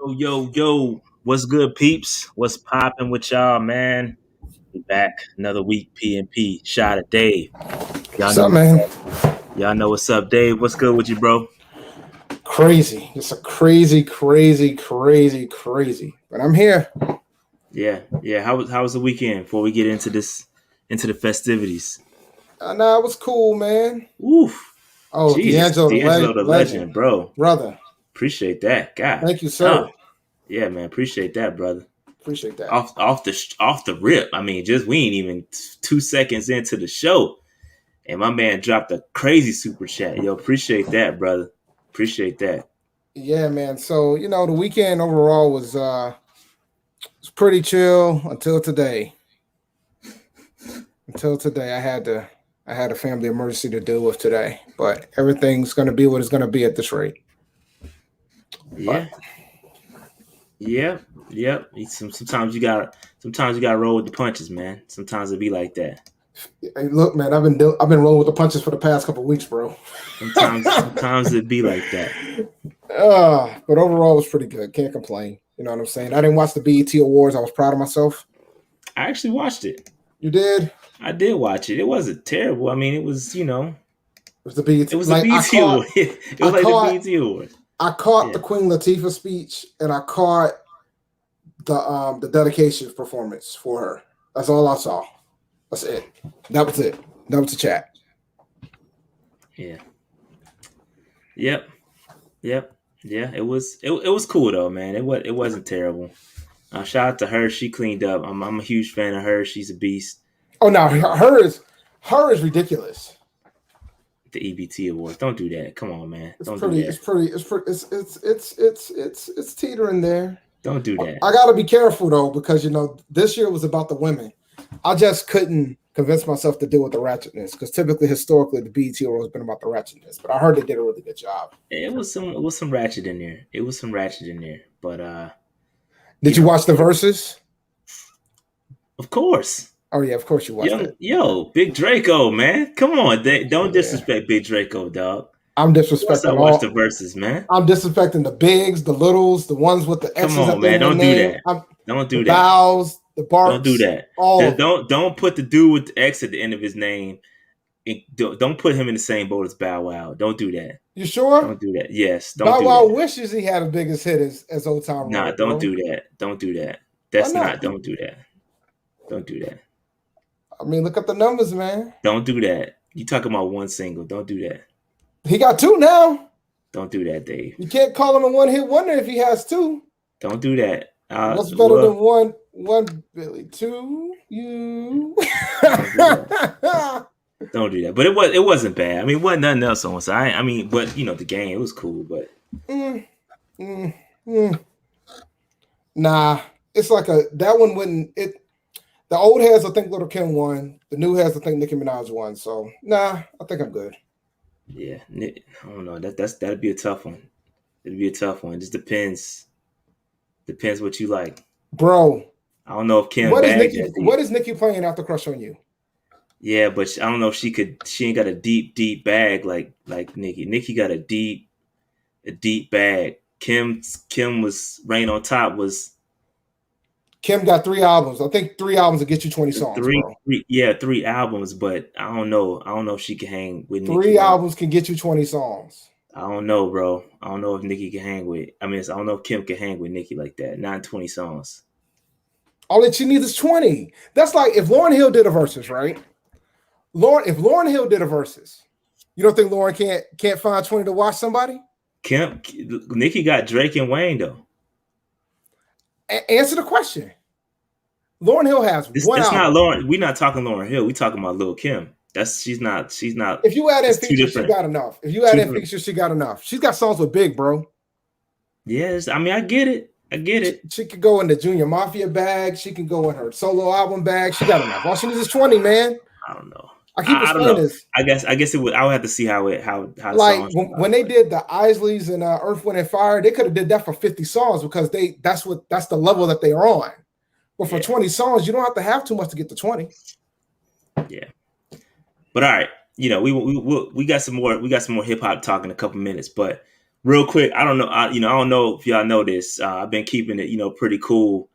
Yo, what's good, peeps? What's popping with y'all, man? We back another week. PMP shot at Dave. Y'all What's know up, what's man? up. Y'all know what's up, Dave. What's good with you, bro? Crazy. It's a crazy. But I'm here. Yeah. How was the weekend before we get into the festivities? Nah, it was cool, man. Oof. Oh, Jesus, D'Angelo, D'Angelo the legend, legend, bro. brother. Appreciate that, God. Thank you, Oh, sir. yeah, man. Appreciate that, brother. Appreciate that. Off the rip. I mean, just we ain't even 2 seconds into the show. And my man dropped a crazy super chat. Yo, appreciate that, brother. Appreciate that. Yeah, man. So the weekend overall was pretty chill until today. I had a family emergency to deal with today, but everything's gonna be what it's gonna be at this rate. Yeah. Yep. Sometimes you gotta roll with the punches, man. Sometimes it be like that. Hey, look, man, I've been rolling with the punches for the past couple of weeks, bro. Sometimes it be like that. But overall, it was pretty good. Can't complain. You know what I'm saying? I didn't watch the BET Awards. I was proud of myself. I actually watched it. You did? I did watch it. It wasn't terrible. I mean, it was, It was the BET. it was the BT Award. It was like the BT Award. I caught the Queen Latifah speech, and I caught the dedication performance for her. That's all I saw. That's it. That was it. That was the chat. Yeah. Yep. Yeah. It was cool though, man. It wasn't terrible. Shout out to her. She cleaned up. I'm a huge fan of her. She's a beast. Oh no, her is ridiculous. The EBT Awards. Don't do that. Come on, man. It's teetering there. Don't do that. I gotta be careful though, because this year was about the women. I just couldn't convince myself to deal with the ratchetness, because historically, the BET Award has been about the ratchetness. But I heard they did a really good job. It was some ratchet in there. But did you watch the verses? Of course. Oh yeah, of course you watched it. Yo, Big Draco, man. Come on, don't disrespect Big Draco, dog. I'm disrespecting. I watch the verses, man. I'm disrespecting the bigs, the littles, the ones with the X's. Come on, man. Don't do that. Don't do that. Vowels, the barks. Don't do that. Don't put the dude with the X at the end of his name. Don't put him in the same boat as Bow Wow. Don't do that. You sure? Don't do that. Yes. Bow Wow wishes he had a biggest hit as Old Town Road. Nah, don't do that. Don't do that. That's not. Don't do that. Don't do that. I mean, look at the numbers, man. Don't do that. You talking about one single. Don't do that. He got two now. Don't do that, Dave. You can't call him a one-hit wonder if he has two. Don't do that. What's better than one Billy? Two you. Don't do that. But it wasn't bad. I mean, wasn't nothing else on side. I mean, but the game, it was cool. But nah, it's like that one wouldn't it. The old heads, I think Little Kim won. The new heads, I think Nicki Minaj won. So nah, I think I'm good. Yeah, I don't know. That'd be a tough one. It'd be a tough one. It just depends. Depends what you like, bro. I don't know if Kim. What is Nicki playing after Crush on You? Yeah, but I don't know if she could. She ain't got a deep bag like Nicki. Nicki got a deep bag. Kim was Rain on Top was. Kim got 3 albums. I think 3 albums will get you 20 songs. Three albums, but I don't know. I don't know if she can hang with Nicki. 3 albums can get you 20 songs. I don't know, bro. I don't know if Nicki can hang with. I don't know if Kim can hang with Nicki like that. Not 20 songs. All that she needs is 20. That's like if Lauryn Hill did a versus, right? If Lauryn Hill did a versus, you don't think Lauryn can't find 20 to watch somebody? Nicki got Drake and Wayne though. Answer the question. Lauryn Hill has one. That's not Lauryn. We're not talking Lauryn Hill. We talking about Lil Kim. She's not. If you add in features, she got enough. She got enough. She's got songs with Big, bro. Yes, I mean I get it. She could go in the Junior Mafia bag. She can go in her solo album bag. She got enough. All she needs is 20, man. I don't know. I keep saying this. I guess it would. I would have to see how like when they did the Isleys and Earth, Wind and Fire, they could have did that for 50 songs because that's the level that they are on. But for 20 songs, you don't have to have too much to get to 20. Yeah. But all right, we got some more hip hop talk in a couple minutes, but real quick, I don't know. I don't know if y'all know this. I've been keeping it, pretty cool.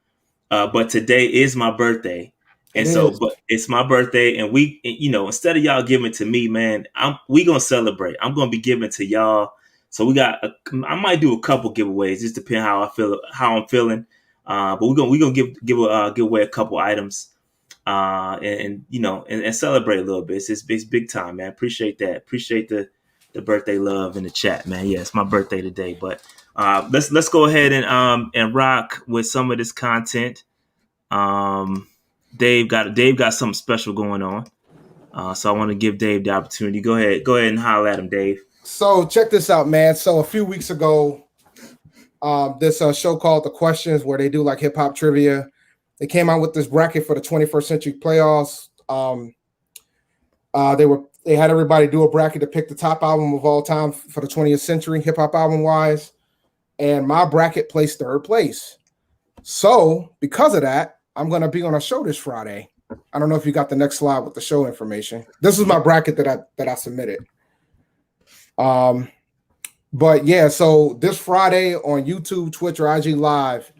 But today is my birthday. It And so, is. but it's my birthday, and instead of y'all giving to me, man, we gonna celebrate. I'm gonna be giving to y'all. So I might do a couple giveaways, just depending how I'm feeling. But we're gonna give away a couple items, and celebrate a little bit. It's big time, man. Appreciate that. Appreciate the birthday love in the chat, man. Yeah, it's my birthday today, but let's go ahead and rock with some of this content. Dave got something special going on. So I want to give Dave the opportunity. Go ahead and holler at him, Dave. So check this out, man. So a few weeks ago, this show called The Questions, where they do like hip hop trivia. They came out with this bracket for the 21st century playoffs. They had everybody do a bracket to pick the top album of all time for the 20th century, hip hop album wise. And my bracket placed third place. So because of that, I'm going to be on a show this Friday. I don't know if you got the next slide with the show information. This is my bracket that I submitted. But yeah, so this Friday on YouTube, Twitch, or IG Live,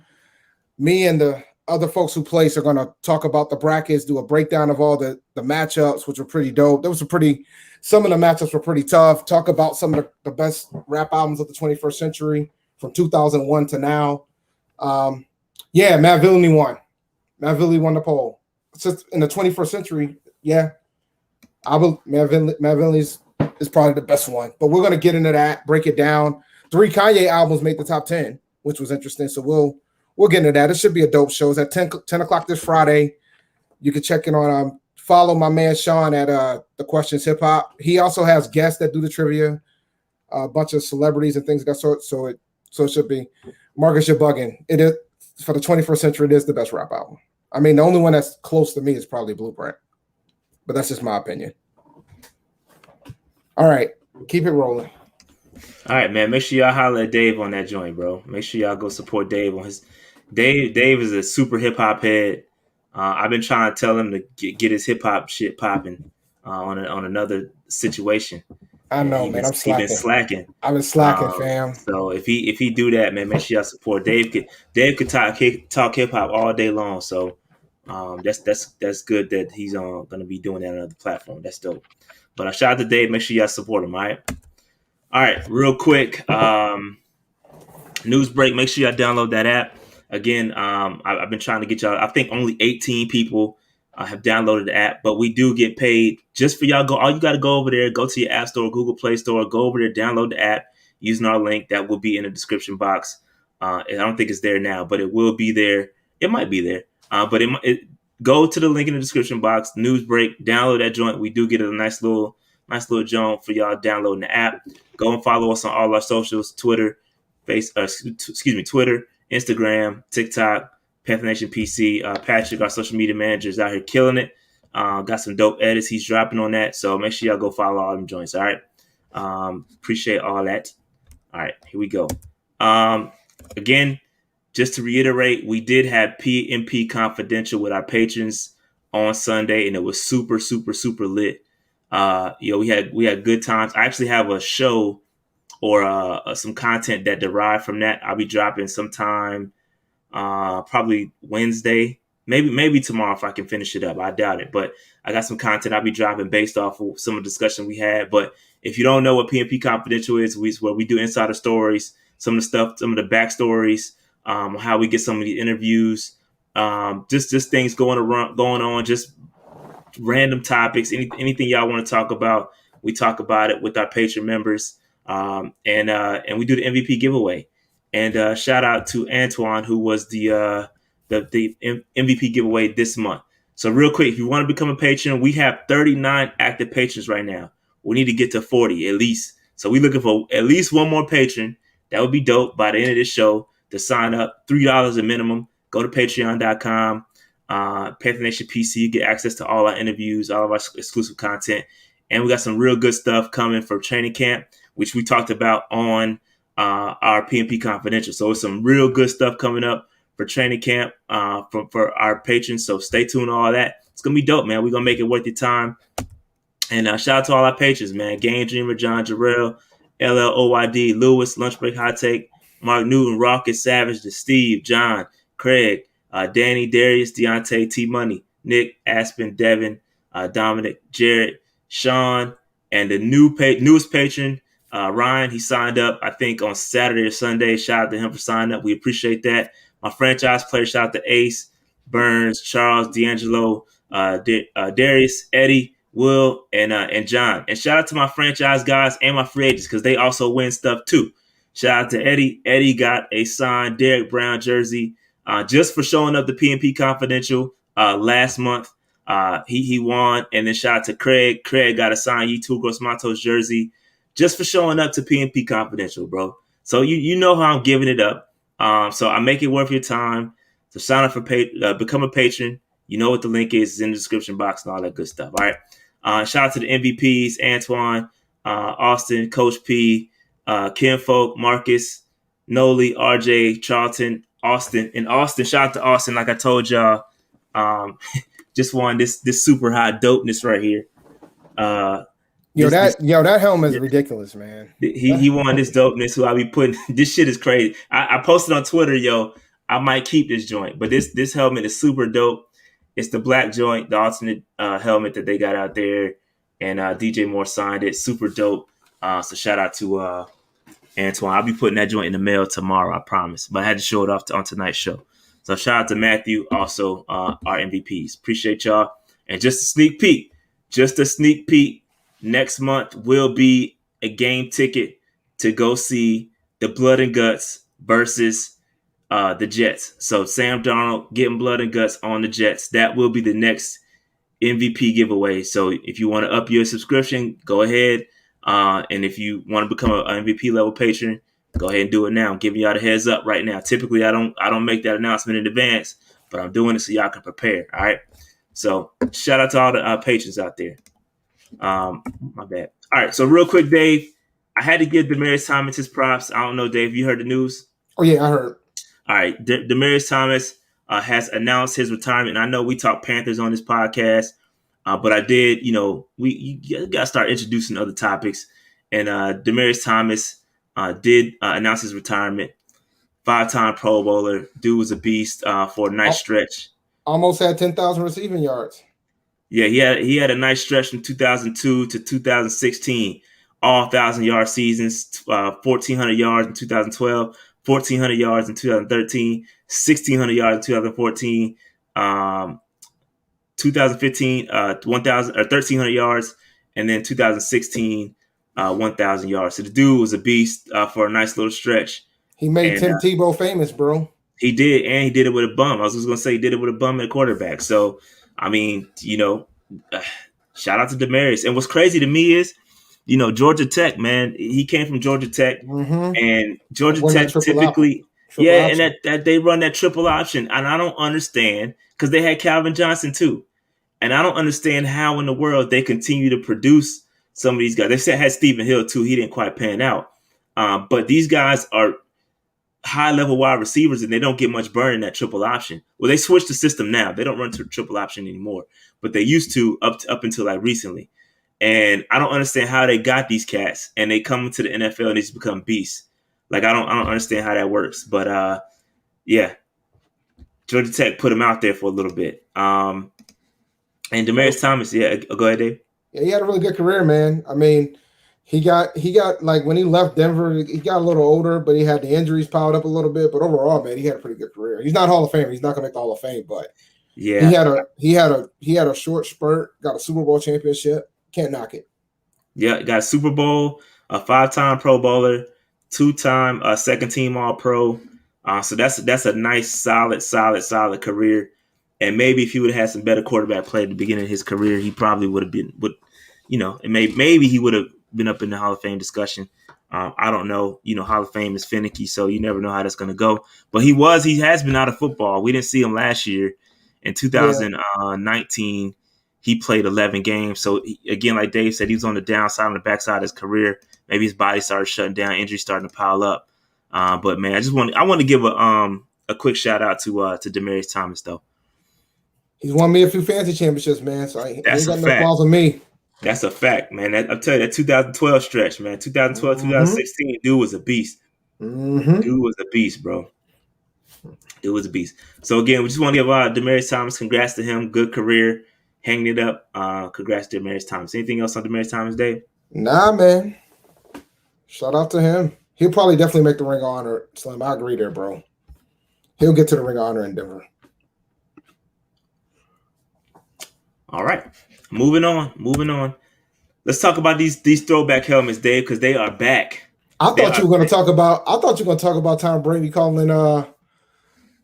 me and the other folks who place are going to talk about the brackets, do a breakdown of all the matchups, which were pretty dope. Some of the matchups were pretty tough. Talk about some of the best rap albums of the 21st century from 2001 to now. Yeah, Matt Villainy won. Matt Villainy won the poll. Since in the 21st century, yeah, Matt Villainy is probably the best one. But we're going to get into that, break it down. 3 Kanye albums made the top 10, which was interesting. So we'll get into that. It should be a dope show. It's at 10 o'clock this Friday. You can check in on follow my man Sean at The Questions Hip Hop. He also has guests that do the trivia, a bunch of celebrities and things of that sort. So it should be. Marcus, you're bugging. It is for the 21st century. It is the best rap album. I mean, the only one that's close to me is probably Blueprint, but that's just my opinion. All right, keep it rolling. All right, man. Make sure y'all holler at Dave on that joint, bro. Make sure y'all go support Dave on his. Dave is a super hip hop head. I've been trying to tell him to get his hip hop shit popping on another situation. I know, man. I'm slacking. He's been slacking. I've been slacking, fam. So if he do that, man, make sure y'all support Dave. Dave could talk hip hop all day long. So that's good that he's going to be doing that on another platform. That's dope. But shout out to Dave. Make sure y'all support him. All right, real quick. News break. Make sure y'all download that app. Again, I've been trying to get y'all. I think only 18 people have downloaded the app, but we do get paid just for y'all. All you got to go over there, go to your App Store, Google Play Store, go over there, download the app using our link that will be in the description box. I don't think it's there now, but it will be there. It might be there, but go to the link in the description box. News break. Download that joint. We do get a nice little joint for y'all downloading the app. Go and follow us on all our socials: Twitter, Twitter, Instagram, TikTok, Panther Nation PC. Patrick, our social media manager, is out here killing it. Got some dope edits he's dropping on that. So make sure y'all go follow all them joints. All right. Appreciate all that. All right, here we go. Again, just to reiterate, we did have PMP Confidential with our patrons on Sunday, and it was super, super, super lit. We had good times. I actually have a show or some content that derived from that. I'll be dropping sometime, probably Wednesday, maybe tomorrow if I can finish it up. I doubt it, but I got some content I'll be dropping based off of some of the discussion we had. But if you don't know what PMP Confidential is, where we do insider stories, some of the backstories, how we get some of the interviews, just things going on, just random topics, anything y'all want to talk about, we talk about it with our Patreon members, and we do the MVP giveaway. And shout out to Antoine, who was the MVP giveaway this month. So real quick, if you want to become a patron, we have 39 active patrons right now. We need to get to 40 at least. So we're looking for at least one more patron. That would be dope by the end of this show to sign up. $3 a minimum. Go to patreon.com. Panther Nation PC, you get access to all our interviews, all of our exclusive content. And we got some real good stuff coming for training camp, which we talked about on our PMP Confidential. So it's some real good stuff coming up for training camp for our patrons. So stay tuned to all that. It's going to be dope, man. We're going to make it worth your time. And shout out to all our patrons, man. Game Dreamer, John Jarrell, LLOYD, Lewis, Lunch Break Hot Take, Mark Newton, Rocket, Savage, the Steve, John, Craig, Danny, Darius, Deontay, T Money, Nick, Aspen, Devin, Dominic, Jared, Sean, and the newest patron, Ryan. He signed up, I think, on Saturday or Sunday. Shout out to him for signing up. We appreciate that. My franchise player, shout out to Ace, Burns, Charles, D'Angelo, Darius, Eddie, Will, and John. And shout out to my franchise guys and my free agents because they also win stuff too. Shout out to Eddie. Eddie got a signed Derek Brown jersey just for showing up to PMP Confidential last month. He won. And then shout out to Craig. Craig got a signed U2 Gross Matos jersey just for showing up to PMP Confidential, bro. So you know how I'm giving it up. So I make it worth your time. So sign up for become a patron. You know what the link is. It's in the description box and all that good stuff. All right. Shout out to the MVPs, Antoine, Austin, Coach P, Kim Folk, Marcus, Noli, RJ, Charlton, Austin. And Austin, shout out to Austin. Like I told y'all, just won this super high dopeness right here. That helmet is ridiculous, man. He won this dopeness. Who I be putting. This shit is crazy. I posted on Twitter, yo. I might keep this joint, but this helmet is super dope. It's the black joint, the alternate helmet that they got out there, and DJ Moore signed it. Super dope. So shout out to Antoine. I'll be putting that joint in the mail tomorrow, I promise. But I had to show it off on tonight's show. So shout out to Matthew, also our MVPs. Appreciate y'all. And just a sneak peek, next month will be a game ticket to go see the Blood and Guts versus the Jets. So Sam Darnold getting blood and guts on the Jets. That will be the next MVP giveaway. So if you want to up your subscription, go ahead. And if you want to become an MVP level patron, go ahead and do it now. I'm giving y'all the heads up right now. Typically, I don't make that announcement in advance, but I'm doing it so y'all can prepare. All right. So shout out to all the patrons out there. My bad. All right. So real quick, Dave, I had to give Demaryius Thomas his props. I don't know, Dave, you heard the news? Oh yeah, I heard. All right, Demaryius Thomas has announced his retirement. And I know we talk Panthers on this podcast, but I did, you got to start introducing other topics. And Demaryius Thomas did announce his retirement. 5-time Pro Bowler. Dude was a beast for a nice stretch. Almost had 10,000 receiving yards. Yeah, he had a nice stretch from 2002 to 2016. All 1,000-yard seasons, 1,400 yards in 2012. 1,400 yards in 2013, 1,600 yards in 2014, 2015, 1,300 yards, and then 2016, 1,000 yards. So the dude was a beast for a nice little stretch. He made Tim Tebow famous, bro. He did, and he did it with a bum. I was just going to say he did it with a bum at quarterback. So, I mean, shout out to Demaryius. And what's crazy to me is, Georgia Tech, man, he came from Georgia Tech, and Georgia Tech typically, and that they run that triple option, and I don't understand because they had Calvin Johnson too, and I don't understand how in the world they continue to produce some of these guys. They had Stephen Hill too; he didn't quite pan out, but these guys are high level wide receivers, and they don't get much burn in that triple option. Well, they switched the system now; they don't run to triple option anymore, but they used to up until like recently. And I don't understand how they got these cats and they come to the NFL and they just become beasts. Like I don't understand how that works. But yeah, Georgia Tech put him out there for a little bit. And Demaryius Thomas, yeah, go ahead, Dave. Yeah, he had a really good career, man. I mean, he got like when he left Denver, he got a little older, but he had the injuries piled up a little bit. But overall, man, he had a pretty good career. He's not Hall of Fame. He's not gonna make the Hall of Fame, but yeah, he had a short spurt, got a Super Bowl championship. Can't knock it. Yeah, got a Super Bowl, a 5-time Pro Bowler, 2-time second team All Pro. So that's a nice, solid career. And maybe if he would have had some better quarterback play at the beginning of his career, he probably would have been, maybe he would have been up in the Hall of Fame discussion. I don't know. Hall of Fame is finicky, so you never know how that's going to go. But he has been out of football. We didn't see him last year. In 2019, he played 11 games. So, again, like Dave said, he was on the downside, on the backside of his career. Maybe his body started shutting down, injuries starting to pile up. But, man, I want to give a quick shout-out to Demaryius Thomas, though. He's won me a few fantasy championships, man. So he ain't got no flaws with me. That's a fact, man. I'm telling you, that 2012 stretch, man. 2012, 2016, dude was a beast. Mm-hmm. Dude was a beast, bro. It was a beast. So again, we just want to give Demaryius Thomas, congrats to him. Good career, hanging it up. Congrats to Demaryius Thomas. Anything else on Demaryius Thomas Day? Nah, man. Shout out to him. He'll probably definitely make the Ring of Honor, Slim. I agree there, bro. He'll get to the Ring of Honor in Denver. All right. Moving on. Let's talk about these throwback helmets, Dave, because they are back. I thought you were going to talk about Tom Brady calling a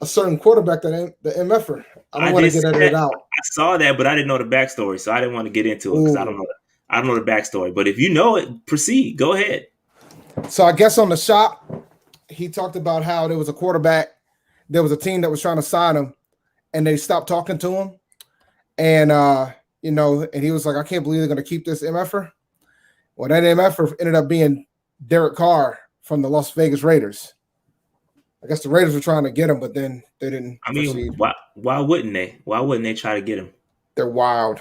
certain quarterback the MFer. I don't want to get it out. I saw that, but I didn't know the backstory, so I didn't want to get into it because I don't know the backstory. But if you know it, proceed. Go ahead. So I guess on the shop, he talked about how there was a quarterback, there was a team that was trying to sign him, and they stopped talking to him. And and he was like, I can't believe they're going to keep this MFer. Well, that MFer ended up being Derek Carr from the Las Vegas Raiders. I guess the Raiders were trying to get him, but then they didn't. I mean, why wouldn't they? Why wouldn't they try to get him? They're wild.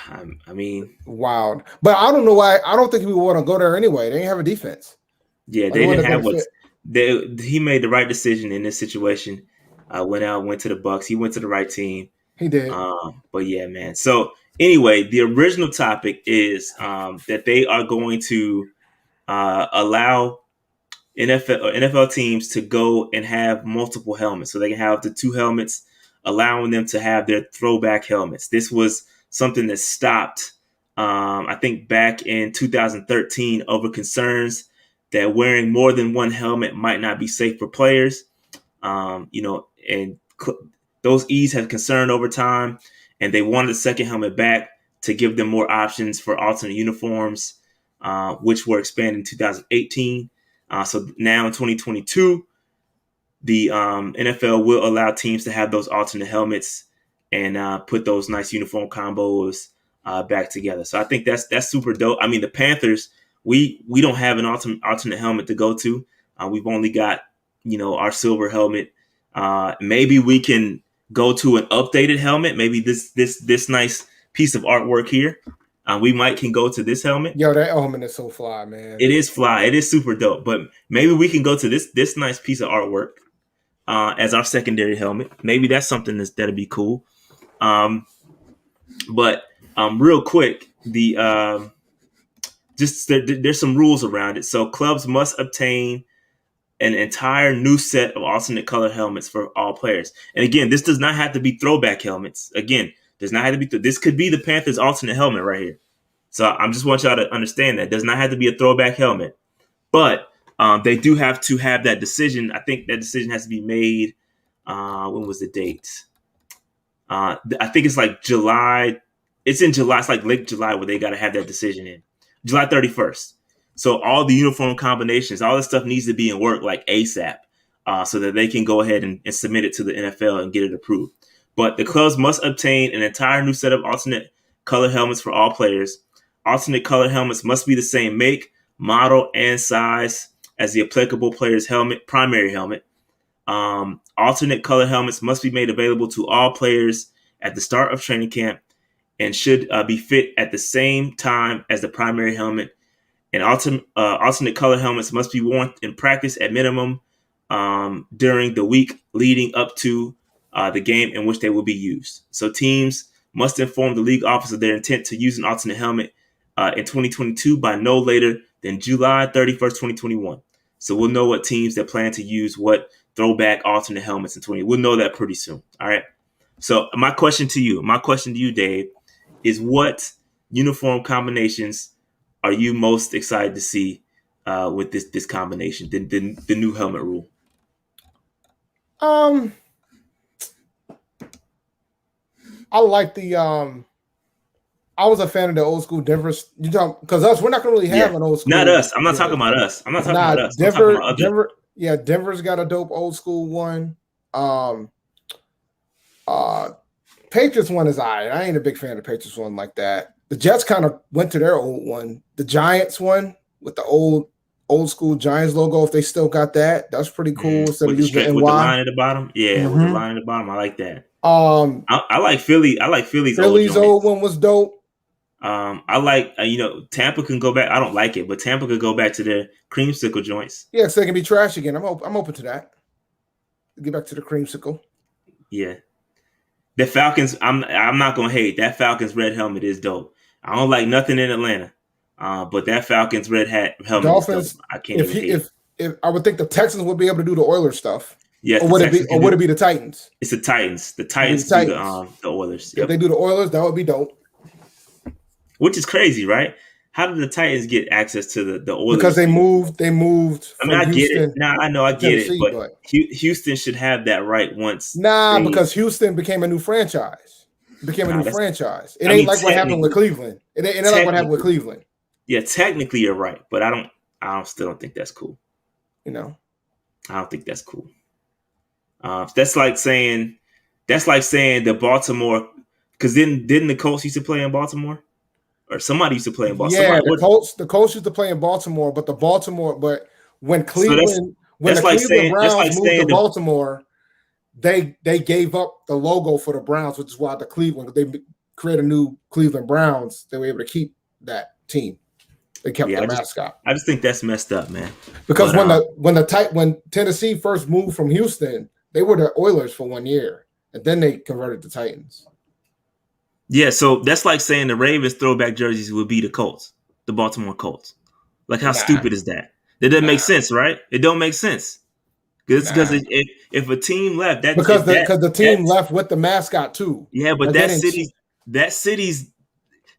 I mean, wild. But I don't know why. I don't think we want to go there anyway. They didn't have a defense. Yeah, they didn't have what. He made the right decision in this situation. Went to the Bucks. He went to the right team. He did. But yeah, man. So anyway, the original topic is that they are going to allow NFL teams to go and have multiple helmets. So they can have the two helmets, allowing them to have their throwback helmets. This was something that stopped, I think, back in 2013 over concerns that wearing more than one helmet might not be safe for players. Those E's have concern over time, and they wanted the second helmet back to give them more options for alternate uniforms, which were expanded in 2018. So now in 2022, the NFL will allow teams to have those alternate helmets and put those nice uniform combos back together. So I think that's super dope. I mean, the Panthers, we don't have an alternate helmet to go to. We've only got our silver helmet. Maybe we can go to an updated helmet. Maybe this nice piece of artwork here. We can go to this helmet. Yo, that helmet is so fly, man. It is fly. It is super dope. But maybe we can go to this nice piece of artwork as our secondary helmet. Maybe that's something that'd be cool. But real quick, there's some rules around it. So clubs must obtain an entire new set of alternate color helmets for all players. And again, this does not have to be throwback helmets. Again, does not have to be. This could be the Panthers' alternate helmet right here. So I just want y'all to understand that it does not have to be a throwback helmet, but they do have to have that decision. I think that decision has to be made. When was the date? I think it's like July. It's in July. It's like late July where they got to have that decision in July 31st. So all the uniform combinations, all this stuff needs to be in work like ASAP, so that they can go ahead and submit it to the NFL and get it approved. But the clubs must obtain an entire new set of alternate color helmets for all players. Alternate color helmets must be the same make, model, and size as the applicable player's primary helmet. Alternate color helmets must be made available to all players at the start of training camp and should be fit at the same time as the primary helmet. And alternate color helmets must be worn in practice at minimum during the week leading up to the game in which they will be used. So teams must inform the league office of their intent to use an alternate helmet in 2022 by no later than July 31st, 2021. So we'll know what teams that plan to use what throwback alternate helmets in 2020. We'll know that pretty soon. All right. So my question to you, Dave, is what uniform combinations are you most excited to see with this combination, the new helmet rule? I like the I was a fan of the old school Denver. Because we're not gonna really have an old school. Not us. I'm not talking about us. I'm not talking about us. Denver. Yeah, Denver's got a dope old school one. Patriots one is I ain't a big fan of the Patriots one like that. The Jets kind of went to their old one. The Giants one with the old school Giants logo, if they still got that, that's pretty cool. With the line at the bottom. Yeah, with the line at the bottom. I like that. I like Philly. I like Philly's old one was dope. I like Tampa can go back. I don't like it, but Tampa could go back to their creamsicle joints. Yeah, so they can be trash again. I'm open to that. Get back to the creamsicle. Yeah, the Falcons. I'm not gonna hate that Falcons red helmet is dope. I don't like nothing in Atlanta, but that Falcons red helmet Dolphins, is dope. I can't even hate. If I would think the Texans would be able to do the Oilers stuff. Yes, or would it be the Titans? It's the Titans. The Titans do the Oilers. Yep. If they do the Oilers, that would be dope. Which is crazy, right? How did the Titans get access to the Oilers? Because they moved. I mean, I get it. I know, I get it. But Houston should have that right once. Because Houston became a new franchise. It ain't like what happened with Cleveland. It ain't like what happened with Cleveland. Yeah, technically you're right, but I still don't think that's cool. I don't think that's cool. That's like saying the Baltimore, because didn't the Colts used to play in Baltimore, or somebody used to play in Baltimore? Yeah, the Colts used to play in Baltimore, but when Cleveland Browns moved to Baltimore, they gave up the logo for the Browns, which is why they created a new Cleveland Browns. They were able to keep that team. They kept their mascot. I just think that's messed up, man. Because when Tennessee first moved from Houston, they were the Oilers for 1 year, and then they converted to Titans. Yeah, so that's like saying the Ravens throwback jerseys would be the Colts, the Baltimore Colts. Like, how stupid is that? That doesn't make sense, right? It don't make sense. Because if a team left, because the team left with the mascot too. Yeah, but that city's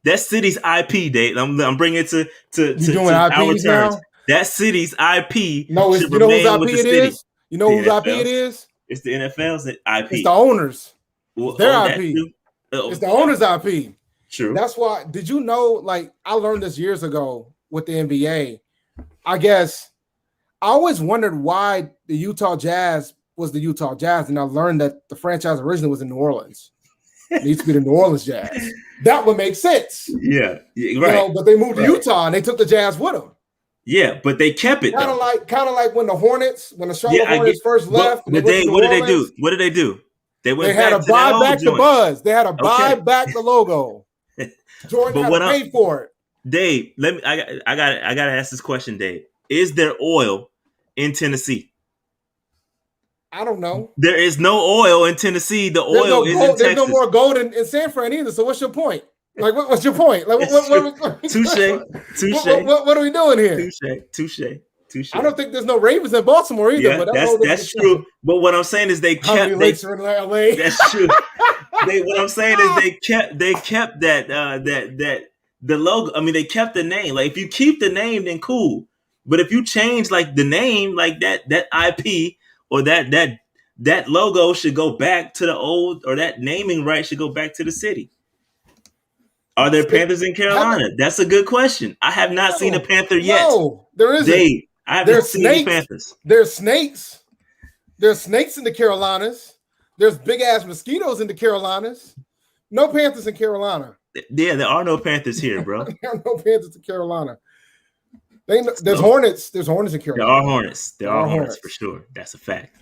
IP, Dave. I'm bringing it to our terms. Now? That city's IP. No, you know whose IP it is? You know whose IP it is? It's the NFL's IP. It's the owners. Their IP. It's the owner's IP. True. That's why. Did you know? Like, I learned this years ago with the NBA. I guess I always wondered why the Utah Jazz was the Utah Jazz, and I learned that the franchise originally was in New Orleans. It used to be the New Orleans Jazz. That would make sense. Yeah, right. But they moved to Utah and they took the Jazz with them. Yeah, but they kept it. Kind of like when the Charlotte Hornets first left. What did they do? What did they do? They had to buy back the buzz. They had to buy back the logo. Jordan had to pay for it. Dave, I gotta ask this question, Dave. Is there oil in Tennessee? I don't know. There is no oil in Tennessee. The oil is in Texas. There's no more gold in San Fran either. So what's your point? Like, what's your point? Like, touche. What are we doing here? Touche. I don't think there's no Ravens in Baltimore either. Yeah, but that's true. But what I'm saying is they kept. Lakes are in LA? That's true. What I'm saying is they kept that the logo. I mean, they kept the name. Like, if you keep the name, then cool. But if you change like the name, like that IP or that logo should go back to the old, or that naming right should go back to the city. Are there Panthers in Carolina? That's a good question. I have not seen a Panther yet. No, there isn't. Dave, I haven't seen any Panthers. There's snakes. There's snakes in the Carolinas. There's big ass mosquitoes in the Carolinas. No Panthers in Carolina. Yeah, there are no Panthers here, bro. There are no Panthers in Carolina. There's Hornets. There's Hornets in Carolina. There are Hornets. There are Hornets for sure. That's a fact.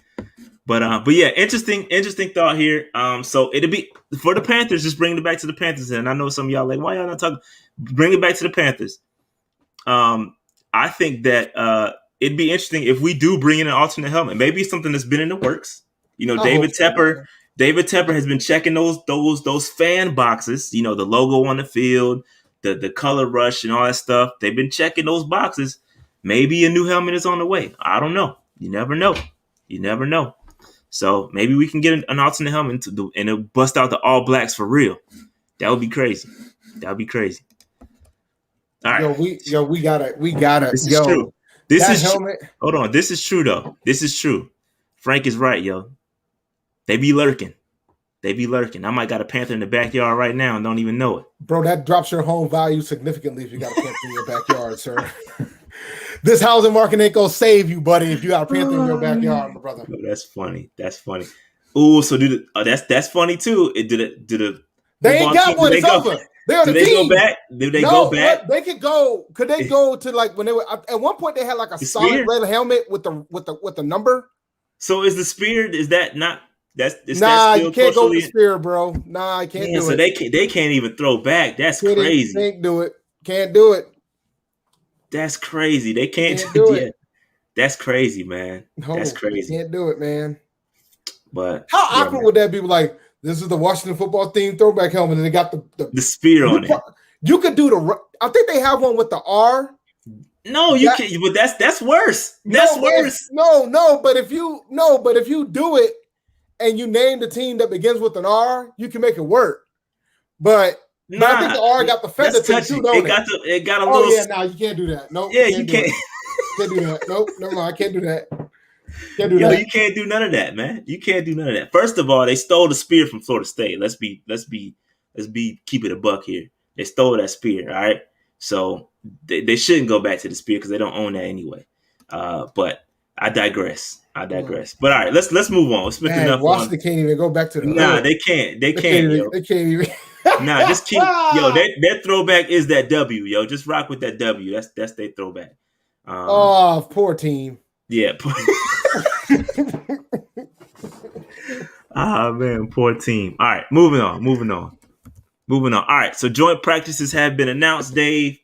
But yeah, interesting thought here. So it'll be for the Panthers. Just bring it back to the Panthers, and I know some of y'all like, why y'all not talking? Bring it back to the Panthers. I think that it'd be interesting if we do bring in an alternate helmet. Maybe it's something that's been in the works. You know, David Tepper has been checking those fan boxes. You know, the logo on the field, the color rush, and all that stuff. They've been checking those boxes. Maybe a new helmet is on the way. I don't know. You never know. So maybe we can get an alternate helmet and it'll bust out the All Blacks for real. That would be crazy. All right. We got it. This is true. Hold on. This is true though. This is true. Frank is right, yo. They be lurking. I might got a Panther in the backyard right now and don't even know it. Bro, that drops your home value significantly if you got a Panther in your backyard, sir. This housing market ain't gonna save you, buddy, if you got a Panther in your backyard, my brother. No, that's funny. Ooh, so that's funny too. They ain't got one. It's over. They're the team. Do they go back? They could go. Could they go to like when they were at one point? They had like a solid red helmet with the number. So is the Spear? Is that not That's You still can't go with the culturally. spear, bro. Nah, I can't Yeah, do so it. they can't even throw back. That's crazy. Can't do it. Can't do it. That's crazy. They can't. Can't do it. Yeah, that's crazy, man. That's No, you crazy. can't do it, man. But How yeah, awkward man. would that be? Like, this is the Washington football team throwback helmet, and they got The spear on it. you could do the. I think they have one with the R. No, you can't. But that's worse. That's worse. But if you do it and you name the team that begins with an R, you can make it work. But I think the R got the feather thing too, don't it? It got a little. Oh yeah, you can't do that. Nope. Yeah, you can't. Can't do that. Nope. Never mind. I can't do that. You can't do none of that, man. You can't do none of that. First of all, they stole the spear from Florida State. Let's keep it a buck here. They stole that spear, all right? So they shouldn't go back to the spear because they don't own that anyway. But I digress. But all right, let's move on. Let's spend enough Washington can't even go back to the Nah, they can't. They can't even. Nah, just keep their throwback is that W, yo. Just rock with that W. That's their throwback. Poor team. Yeah. Man, poor team. All right, moving on. All right, so joint practices have been announced, Dave.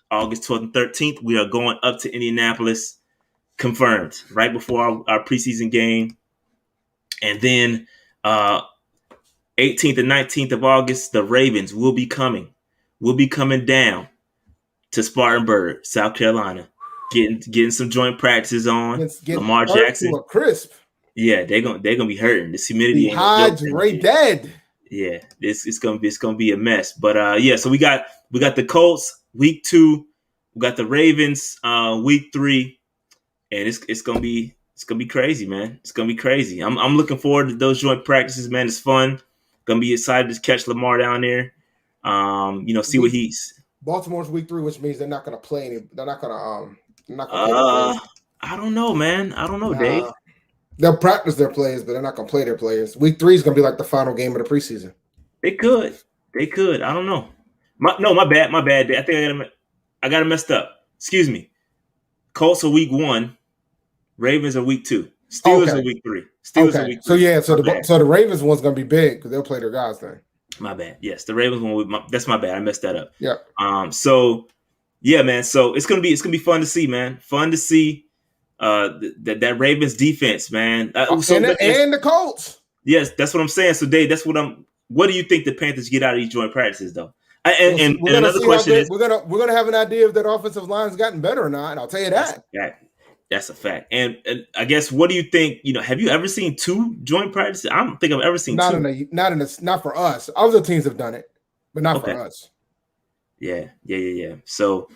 August 12th and 13th, we are going up to Indianapolis, confirmed, right before our preseason game. And then 18th and 19th of August, the Ravens will be coming down to Spartanburg, South Carolina, getting some joint practices on. Lamar Jackson, crisp. Yeah, they're gonna be hurting. This humidity dead. Yeah, it's gonna be a mess. But yeah, so we got the Colts week 2, we got the Ravens week 3, and it's gonna be crazy, man. It's gonna be crazy. I'm looking forward to those joint practices, man. It's fun. Gonna be excited to catch Lamar down there. See what he's. Baltimore's week 3, which means they're not gonna play any. They're not gonna I don't know, man. I don't know, Dave. They'll practice their players, but they're not going to play their players. Week 3 is going to be like the final game of the preseason. They could. I don't know. My bad. I think I got it messed up. Excuse me. Colts are week 1. Ravens are week 2. Steelers are week 3. Are week 3. So the Ravens one's going to be big because they'll play their guys then. My bad. Yes, the Ravens one. That's my bad. I messed that up. Yeah. So yeah, man. So it's gonna be fun to see, man. Fun to see. That Ravens defense, man. And the Colts. Yes, that's what I'm saying. So, Dave, what do you think the Panthers get out of these joint practices, though? And another question is, we're gonna have an idea if that offensive line's gotten better or not. And I'll tell you that. That's a fact. And I guess, what do you think? Have you ever seen 2 joint practices? I don't think I've ever seen 2. Not for us. Other teams have done it, but not for us. Yeah. So.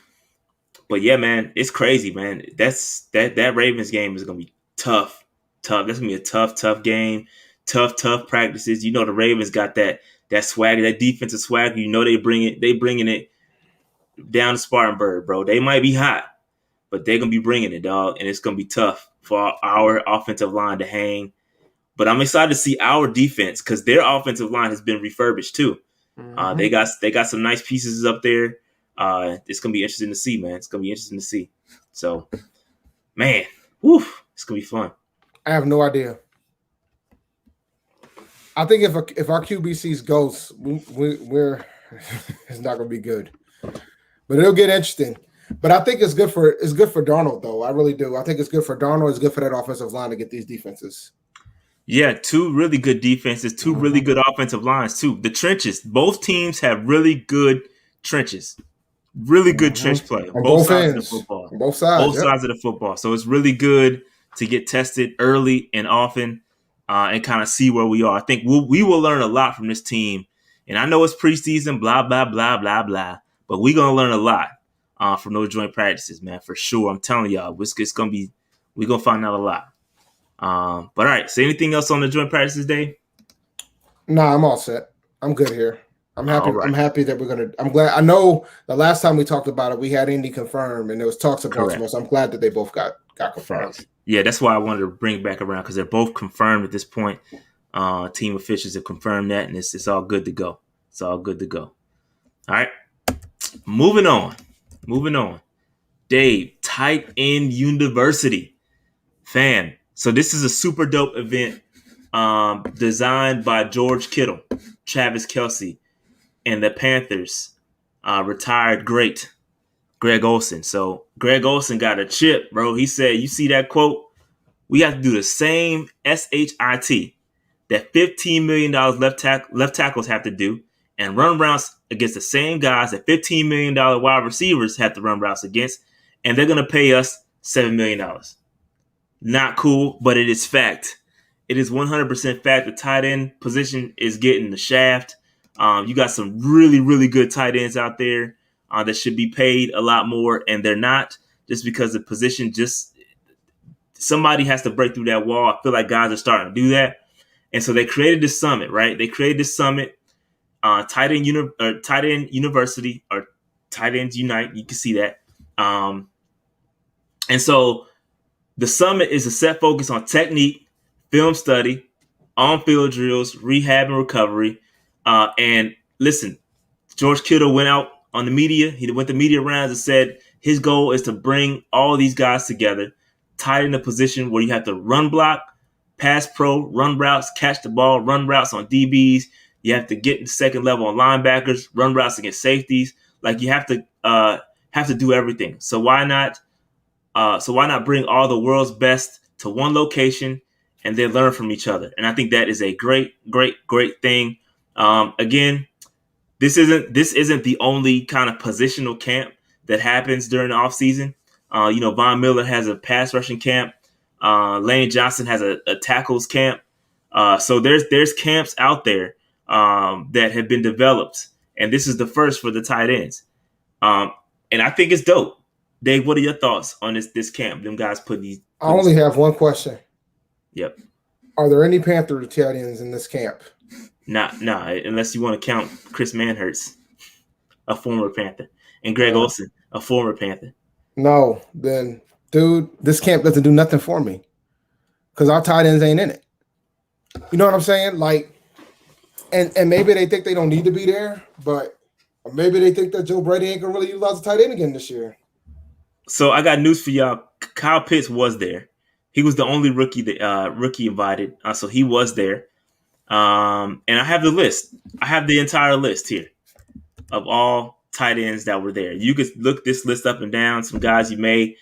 But yeah, man, it's crazy, man. That Ravens game is gonna be tough. That's gonna be a tough game. Tough practices. The Ravens got that swagger, that defensive swagger. They bringing it down to Spartanburg, bro. They might be hot, but they're gonna be bringing it, dog, and it's gonna be tough for our offensive line to hang. But I'm excited to see our defense because their offensive line has been refurbished too. Mm-hmm. They got some nice pieces up there. It's gonna be interesting to see, man. It's gonna be interesting to see. So, man, it's gonna be fun. I have no idea. I think if our QB sees ghosts, we're it's not gonna be good. But it'll get interesting. But I think it's good for Darnold, though. I really do. I think it's good for Darnold. It's good for that offensive line to get these defenses. Yeah, 2 really good defenses, 2 really good offensive lines too. The trenches. Both teams have really good trenches. Really good trench play. Both sides of the football. Both sides of the football. So it's really good to get tested early and often and kind of see where we are. I think we will learn a lot from this team. And I know it's preseason, blah, blah, blah, blah, blah. But we're going to learn a lot from those joint practices, man, for sure. I'm telling y'all, we're going to find out a lot. But all right, so anything else on the joint practices, Dave? Nah, I'm all set. I'm good here. I'm happy. Right. I'm happy that I'm glad. I know the last time we talked about it, we had Indy confirmed, and there was talks of Baltimore. So I'm glad that they both got confirmed. Yeah, that's why I wanted to bring it back around because they're both confirmed at this point. Team officials have confirmed that, and it's all good to go. It's all good to go. All right, moving on. Dave, Tight End University, fam. So this is a super dope event. designed by George Kittle, Travis Kelce, and the Panthers retired great Greg Olsen. So Greg Olsen got a chip, bro. He said, "You see that quote? We have to do the same SHIT that $15 million left tackles have to do, and run routes against the same guys that $15 million wide receivers have to run routes against, and they're gonna pay us $7 million. Not cool, but it is fact. It is 100% fact. The tight end position is getting the shaft. You got some really, really good tight ends out there that should be paid a lot more, and they're not, just because the position somebody has to break through that wall. I feel like guys are starting to do that. And so they created this summit, right? They created this summit, tight end university, or tight ends unite. You can see that. And so the summit is a set focus on technique, film study, on-field drills, rehab and recovery. And listen, George Kittle went out on the media. He went to media rounds and said his goal is to bring all these guys together, tied in a position where you have to run block, pass pro, run routes, catch the ball, run routes on DBs. You have to get in second level on linebackers, run routes against safeties. Like, you have to do everything. So why not? Why not bring all the world's best to one location and then learn from each other? And I think that is a great, great, great thing. Again, this isn't the only kind of positional camp that happens during the offseason. Von Miller has a pass rushing camp. Lane Johnson has a tackles camp. So there's camps out there that have been developed, and this is the first for the tight ends. And I think it's dope. Dave, what are your thoughts on this camp? Them guys put these. I only have one question. Yep. Are there any Panther tight ends in this camp? Nah, unless you want to count Chris Manhertz, a former Panther, and Greg Olsen, a former Panther. No, then, dude, this camp doesn't do nothing for me because our tight ends ain't in it. You know what I'm saying? Like, and maybe they think they don't need to be there, but maybe they think that Joe Brady ain't gonna really utilize the tight end again this year. So I got news for y'all. Kyle Pitts was there. He was the only rookie invited, so he was there. And I have the list. I have the entire list here of all tight ends that were there. You could look this list up and down. Some guys you may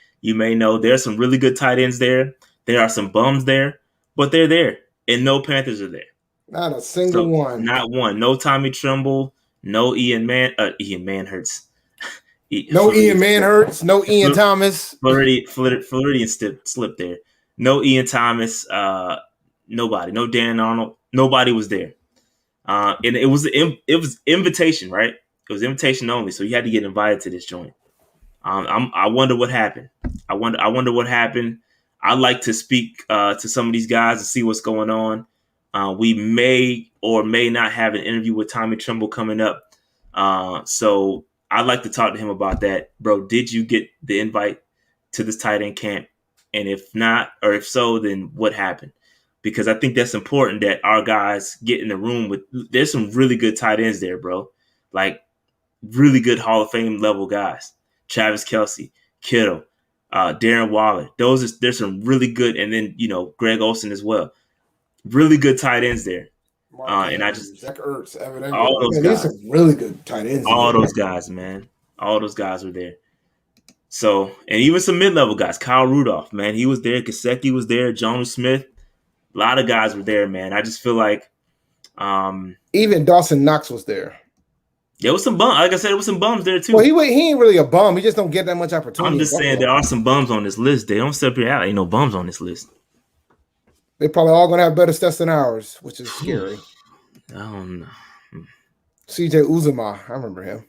know. There's some really good tight ends there. There are some bums there, but they're there, and no Panthers are there. Not a single one. Not one. No Tommy Tremble. No Ian Manhertz. No Ian Manhertz. No Ian Thomas. Floridian slipped there. No Ian Thomas. Nobody. No Dan Darnold. Nobody was there. And it was invitation, right? It was invitation only, so you had to get invited to this joint. I wonder what happened. I wonder what happened. I'd like to speak to some of these guys and see what's going on. We may or may not have an interview with Tommy Tremble coming up. So I'd like to talk to him about that. Bro, did you get the invite to this tight end camp? And if not, or if so, then what happened? Because I think that's important that our guys get in the room with. There's some really good tight ends there, bro. Like, really good Hall of Fame level guys. Travis Kelce, Kittle, Darren Waller. There's some really good, and then Greg Olsen as well. Really good tight ends there. And I just Zach Ertz, all those guys. There's some really good tight ends. All those guys, man. All those guys were there. So, and even some mid-level guys. Kyle Rudolph, man, he was there. Gesicki was there. Jonas Smith. A lot of guys were there, man. I just feel like even Dawson Knox was there. There was some bums. Like I said, there was some bums there too. Well, he ain't really a bum. He just don't get that much opportunity. I'm just saying there are some bums on this list. They don't separate out. Ain't no bums on this list. They're probably all gonna have better stats than ours, which is scary. I don't know. CJ Uzomah, I remember him.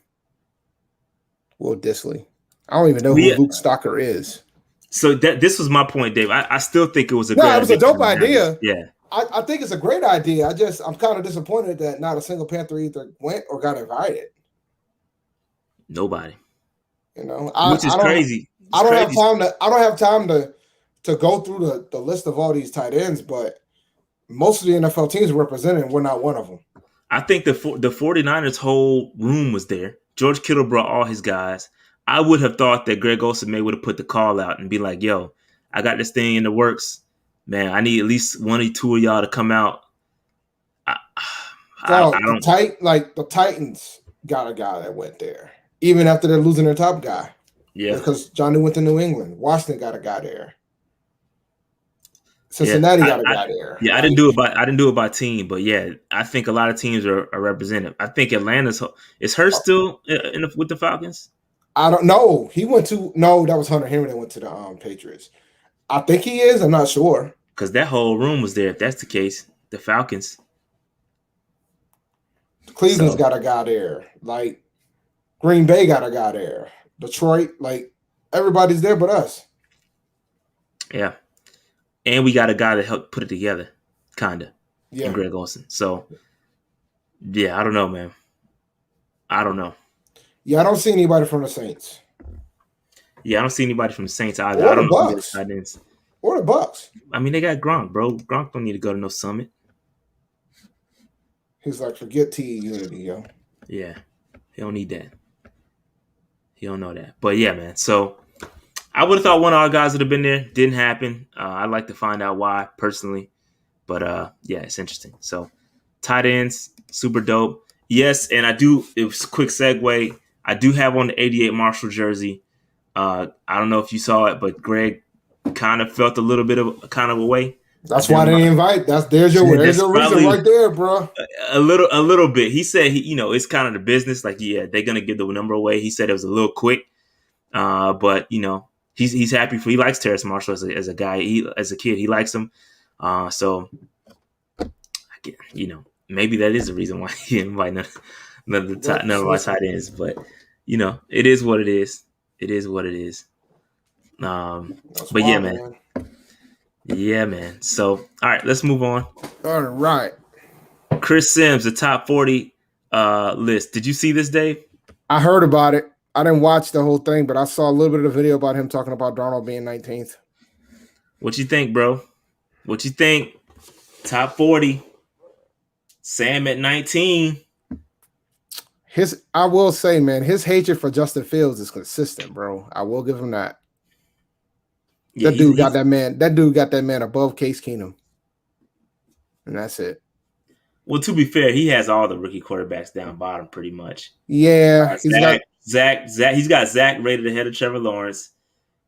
Will Disley. I don't even know who Luke Stocker is. So this was my point, Dave. I still think it was a dope idea. Yeah. I think it's a great idea. I'm kind of disappointed that not a single Panther either went or got invited. Nobody. Which is crazy. I don't have time to go through the list of all these tight ends, but most of the NFL teams represented, we're not one of them. I think the 49ers whole room was there. George Kittle brought all his guys. I would have thought that Greg Olsen would have put the call out and be like, yo, I got this thing in the works. man, I need at least one or two of y'all to come out. I Dog, don't. the Titans got a guy that went there, even after they're losing their top guy. Yeah, because Johnny went to New England. Washington got a guy there. Cincinnati got a guy there. Yeah, I didn't do it by team, but yeah, I think a lot of teams are represented. I think Atlanta's is Hurst still with the Falcons? I don't know. He went to that was Hunter Henry that went to the Patriots. I think he is. I'm not sure because that whole room was there. If that's the case, the Falcons. Cleveland's got a guy there. Like Green Bay got a guy there. Detroit, like everybody's there but us. Yeah. And we got a guy that helped put it together, kind of, in Greg Olsen. So, yeah, I don't know, man. I don't know. Yeah, I don't see anybody from the Saints. Yeah, I don't see anybody from the Saints either. Or I don't the know Bucks. who the is. Or the Bucks. I mean, they got Gronk, bro. Gronk don't need to go to no summit. He's like, forget TEU unity, yo. Yeah, he don't need that. He don't know that. But, yeah, man. So, I would have thought one of our guys would have been there. Didn't happen. I'd like to find out why, personally. But, yeah, it's interesting. So, tight ends, super dope. Yes, and it was a quick segue. I do have on the 88 Marshall jersey. I don't know if you saw it, but Greg kind of felt a little bit of a way. That's why they didn't invite. There's your reason right there, bro. A little bit. He said it's kind of the business. Like, yeah, they're gonna give the number away. He said it was a little quick. But he's happy he likes Terrace Marshall as a guy. As a kid, he likes him. So maybe that is the reason why he didn't invite none of our tight ends. But it is what it is. It is what it is. But yeah, man. Yeah, man. So, all right, let's move on. All right. Chris Sims, the top 40 list. Did you see this, Dave? I heard about it. I didn't watch the whole thing, but I saw a little bit of the video about him talking about Darnold being 19th. What you think, bro? What you think? Top 40. Sam at 19. I will say, man, his hatred for Justin Fields is consistent, bro. I will give him that. Yeah, that dude got that man above Case Keenum. And that's it. Well, to be fair, he has all the rookie quarterbacks down bottom pretty much. Yeah. Zach. He's got Zach rated ahead of Trevor Lawrence.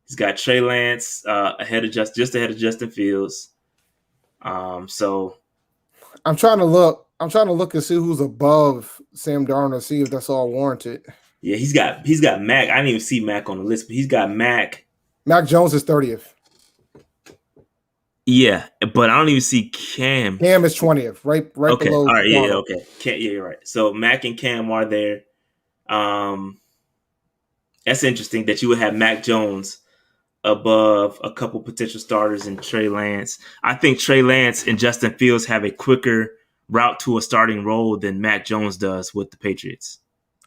He's got Trey Lance ahead of just ahead of Justin Fields. So I'm trying to look and see who's above Sam Darnold, see if that's all warranted. Yeah, he's got Mac. I didn't even see Mac on the list, but he's got Mac. Mac Jones is 30th. Yeah, but I don't even see Cam. Cam is 20th, right okay. below. All right, yeah, okay. You're right. So Mac and Cam are there. That's interesting that you would have Mac Jones above a couple potential starters in Trey Lance. I think Trey Lance and Justin Fields have a quicker route to a starting role than Mac Jones does with the Patriots.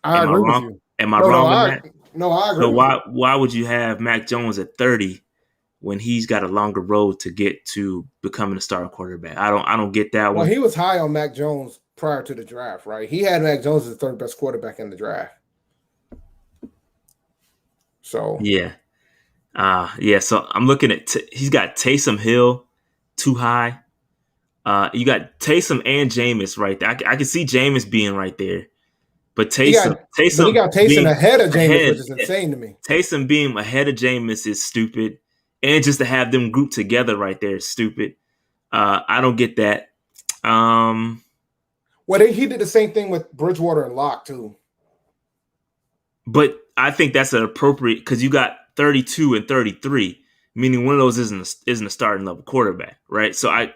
I agree with you. Am I wrong on that? No, I agree. So why would you have Mac Jones at 30 when he's got a longer road to get to becoming a starting quarterback? I don't get that one. Well, he was high on Mac Jones prior to the draft, right? He had Mac Jones as the third best quarterback in the draft. So yeah. So I'm looking at he's got Taysom Hill too high. You got Taysom and Jameis right there. I can see Jameis being right there, but Taysom he got Taysom ahead of Jameis, which is insane to me. Taysom being ahead of Jameis is stupid, and just to have them grouped together right there is stupid. I don't get that. Well, he did the same thing with Bridgewater and Locke too. But I think that's an appropriate because you got 32 and 33, meaning one of those isn't a starting level quarterback, right? So I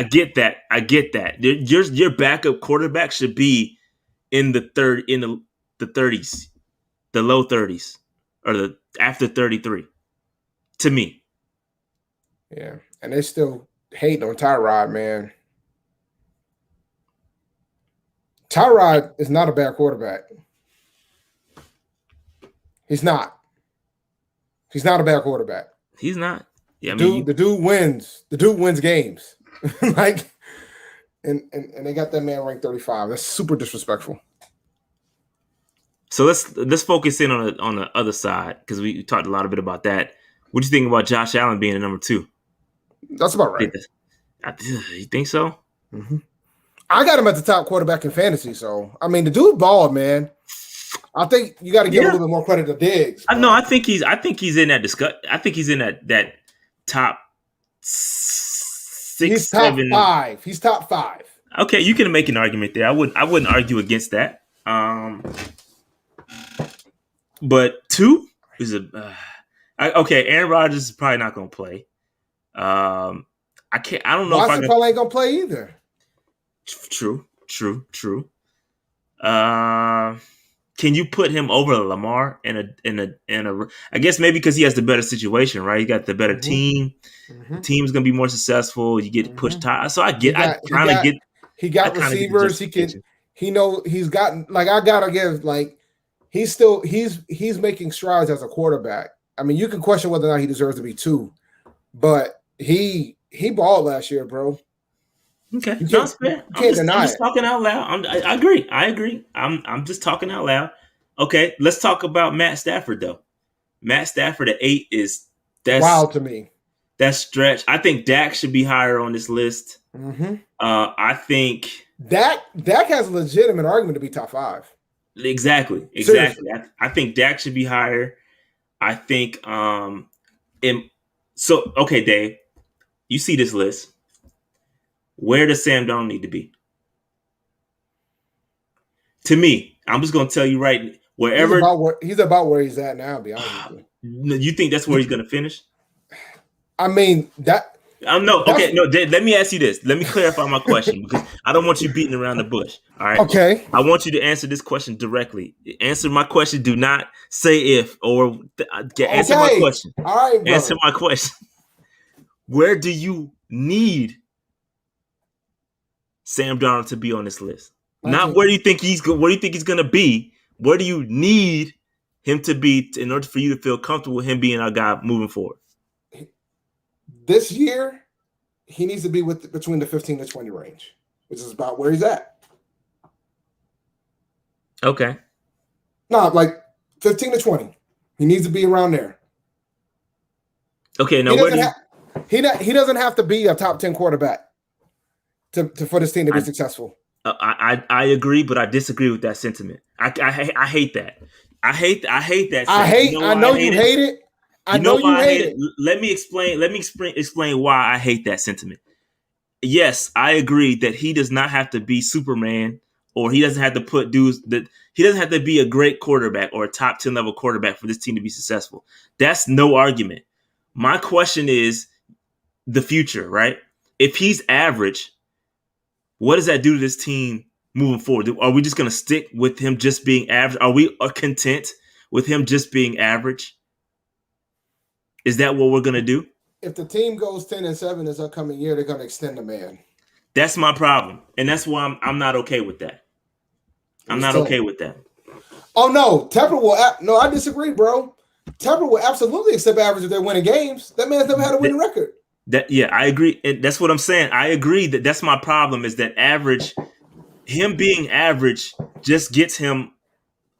get that. I get that. Your backup quarterback should be in the 30s, the low 30s, or the after 33. To me. Yeah, and they still hating on Tyrod, man. Tyrod is not a bad quarterback. He's not. He's not a bad quarterback. He's not. Yeah, the dude wins. The dude wins games. Like, and they got that man ranked 35. That's super disrespectful. So let's focus in on the other side because we talked a lot bit about that. What do you think about Josh Allen being a number 2? That's about right. You think so? Mm-hmm. I got him at the top quarterback in fantasy. So, I mean, the dude balled, man. I think you got to give a little bit more credit to Diggs. No, I think he's in that discuss. I think he's in that top 6, He's top 7. 5. He's top 5. Okay, you can make an argument there. I wouldn't argue against that. But 2 is okay. Aaron Rodgers is probably not going to play. I don't know Watson if probably ain't gonna play either. True. Can you put him over Lamar in a? I guess maybe because he has the better situation, right? He got the better team. The team's gonna be more successful. You get pushed high. So I get. He got receivers. He's gotten like I gotta give like he's making strides as a quarterback. I mean, you can question whether or not he deserves to be 2, but he balled last year, bro. Okay, that's fair. I'm just talking out loud. I agree. I'm just talking out loud. Okay, let's talk about Matt Stafford though. Matt Stafford at 8 that's wild to me. That's stretch. I think Dak should be higher on this list. Mm-hmm. I think Dak has a legitimate argument to be top 5. Exactly. I think Dak should be higher. I think okay, Dave, you see this list. Where does Sam Darnold need to be? To me, I'm just going to tell you right wherever he's about where he's at now. To be honest with you. You think that's where he's going to finish? I mean that. No. Okay, no. Dave, let me ask you this. Let me clarify my question because I don't want you beating around the bush. All right. Okay. I want you to answer this question directly. Answer my question. Do not say if or answer my question. All right. Brother. Answer my question. Where do you need Sam Darnold to be on this list? Not where do you think he's going to be. Where do you need him to be in order for you to feel comfortable with him being our guy moving forward? This year, he needs to be between the 15 to 20 range, which is about where he's at. Okay. No, like 15 to 20. He needs to be around there. Okay. Now, he doesn't have to be a top 10 quarterback for this team to be successful. I agree, but I disagree with that sentiment. I hate that. I hate that. I know you hate it. I know you hate it. Let me explain why I hate that sentiment. Yes, I agree that he does not have to be Superman, or he doesn't have to put dudes that he doesn't have to be a great quarterback or a top 10 level quarterback for this team to be successful. That's no argument. My question is the future, right? If he's average, what does that do to this team moving forward? Are we just going to stick with him just being average? Are we content with him just being average? Is that what we're going to do? If the team goes 10-7 this upcoming year, they're going to extend the man. That's my problem. And that's why I'm not okay with that. I'm not okay with that. Oh, no. Tepper will. No, I disagree, bro. Tepper will absolutely accept average if they're winning games. That man's never had a winning record. I agree. And that's what I'm saying. I agree that's my problem is that him being average just gets him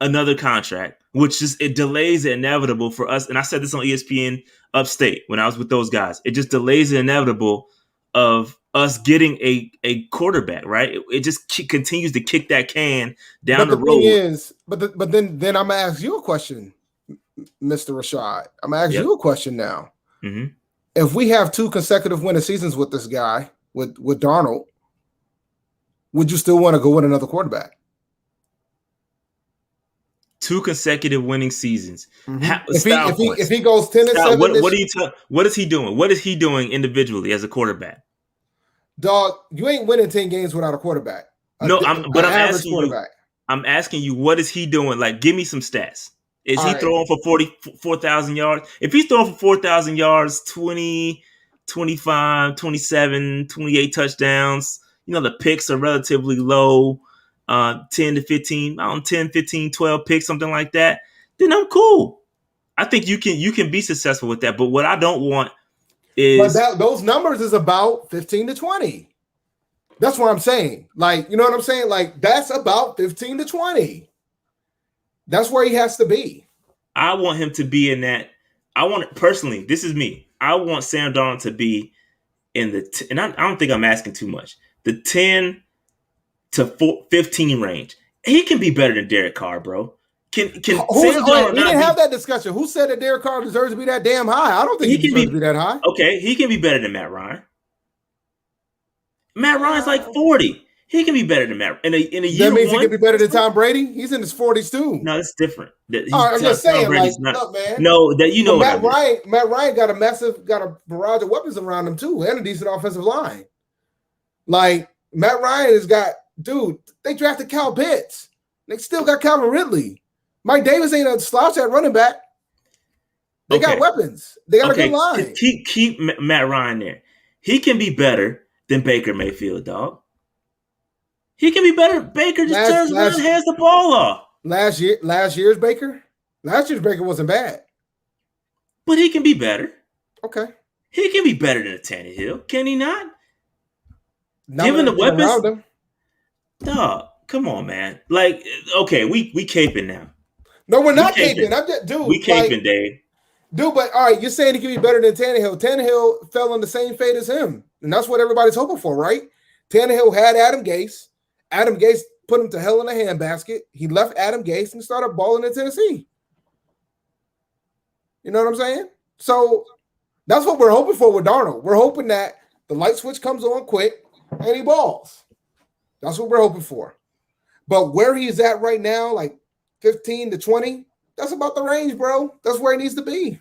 another contract, which is it delays the inevitable for us. And I said this on ESPN Upstate when I was with those guys. It just delays the inevitable of us getting a quarterback, right? It just continues to kick that can down the road. Thing is, but then I'm gonna ask you a question, Mr. Rashad. I'm gonna ask you a question now. Mm-hmm. If we have 2 consecutive winning seasons with this guy, with Darnold, would you still want to go with another quarterback? 2 consecutive winning seasons. Mm-hmm. If he goes 10-7, what is he doing? What is he doing individually as a quarterback? Dog, you ain't winning 10 games without a quarterback. I'm asking you, what is he doing? Like, give me some stats. Is he throwing for 4,000 yards? If he's throwing for 4,000 yards, 20, 25, 27, 28 touchdowns, the picks are relatively low, 10 to 15, 10, 15, 12 picks, something like that, then I'm cool. I think you can be successful with that. But what I don't want is those numbers is about 15 to 20. That's what I'm saying. Like, you know what I'm saying? Like, that's about 15 to 20. That's where he has to be. I want him to be in that. Personally, this is me. I want Sam Darnold to be in the and I don't think I'm asking too much. The 10 to 15 range. He can be better than Derek Carr, bro. Can Sam Darnold we didn't have that discussion. Who said that Derek Carr deserves to be that damn high? I don't think he deserves to be that high. Okay, he can be better than Matt Ryan. Matt Ryan's like 40. He can be better than Matt. In a year that means he can be better than Tom Brady. He's in his 40s too. No, that's different. I'm just saying, look, man. No, that you know. Matt Ryan got a barrage of weapons around him too, and a decent offensive line. Like Matt Ryan has got, dude. They drafted Kyle Pitts. They still got Calvin Ridley. Mike Davis ain't a slouch at running back. They got weapons. They got a good line. Keep Matt Ryan there. He can be better than Baker Mayfield, dog. He can be better. Baker just turns around and hands the ball off. Last year's Baker wasn't bad. But he can be better. Okay. He can be better than a Tannehill. Can he not? Given the weapons. Dog, come on, man. Like, okay, we caping now. No, we're not caping. I'm just, dude. We caping, Dave. Dude, but all right, you're saying he can be better than Tannehill. Tannehill fell on the same fate as him. And that's what everybody's hoping for, right? Tannehill had Adam Gase. Adam Gase put him to hell in a handbasket. He left Adam Gase and started balling in Tennessee. You know what I'm saying? So that's what we're hoping for with Darnold. We're hoping that the light switch comes on quick and he balls. That's what we're hoping for. But where he's at right now, like 15 to 20, that's about the range, bro. That's where he needs to be.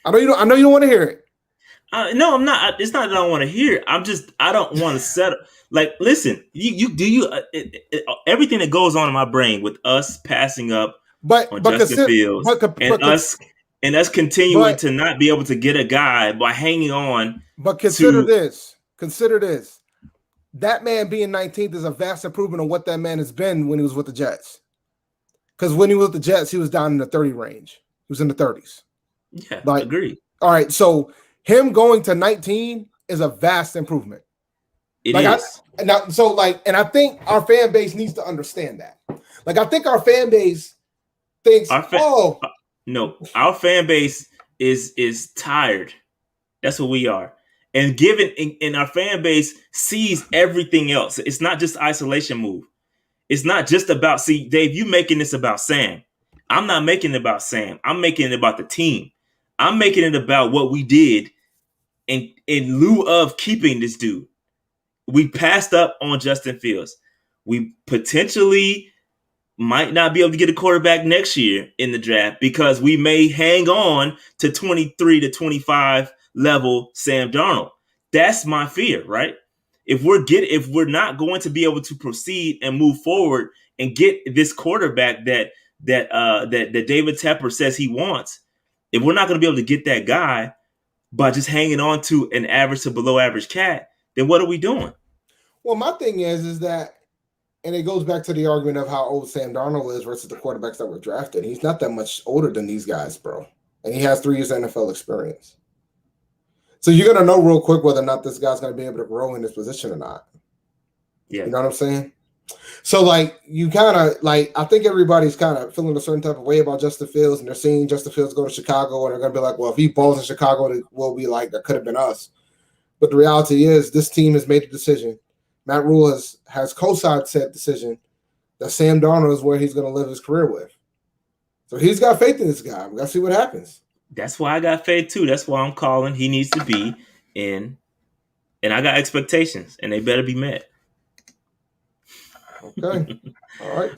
I know you don't want to hear it. No, I'm not. It's not that I don't want to hear it. I don't want to settle. Like, listen, everything that goes on in my brain with us passing up on Justin Fields and us continuing to not be able to get a guy by hanging on. But consider this. That man being 19th is a vast improvement on what that man has been when he was with the Jets. Because when he was with the Jets, he was down in the 30 range. He was in the 30s. Yeah, I agree. All right, so him going to 19 is a vast improvement. It is. And I think our fan base needs to understand that. Like, I think our fan base thinks, no, our fan base is tired. That's what we are. And and our fan base sees everything else. It's not just isolation move. It's not just about, see, Dave, you making this about Sam. I'm not making it about Sam. I'm making it about the team. I'm making it about what we did in lieu of keeping this dude. We passed up on Justin Fields. We potentially might not be able to get a quarterback next year in the draft because we may hang on to 23 to 25 level Sam Darnold. That's my fear, right? If we're not going to be able to proceed and move forward and get this quarterback that David Tepper says he wants, if we're not going to be able to get that guy by just hanging on to an average to below average cat, then what are we doing? Well, my thing is that, and it goes back to the argument of how old Sam Darnold is versus the quarterbacks that were drafted. He's not that much older than these guys, bro. And he has 3 years NFL experience. So you're going to know real quick whether or not this guy's going to be able to grow in this position or not. Yeah. You know what I'm saying? So, like, you kind of, like, I think everybody's kind of feeling a certain type of way about Justin Fields, and they're seeing Justin Fields go to Chicago, and they're going to be like, well, if he balls in Chicago, it will be like, that could have been us. But the reality is this team has made a decision. Matt Rule has co-signed said decision that Sam Darnold is where he's going to live his career with. So he's got faith in this guy. We got to see what happens. That's why I got faith too. That's why I'm calling. He needs to be in, and I got expectations, and they better be met. Okay. All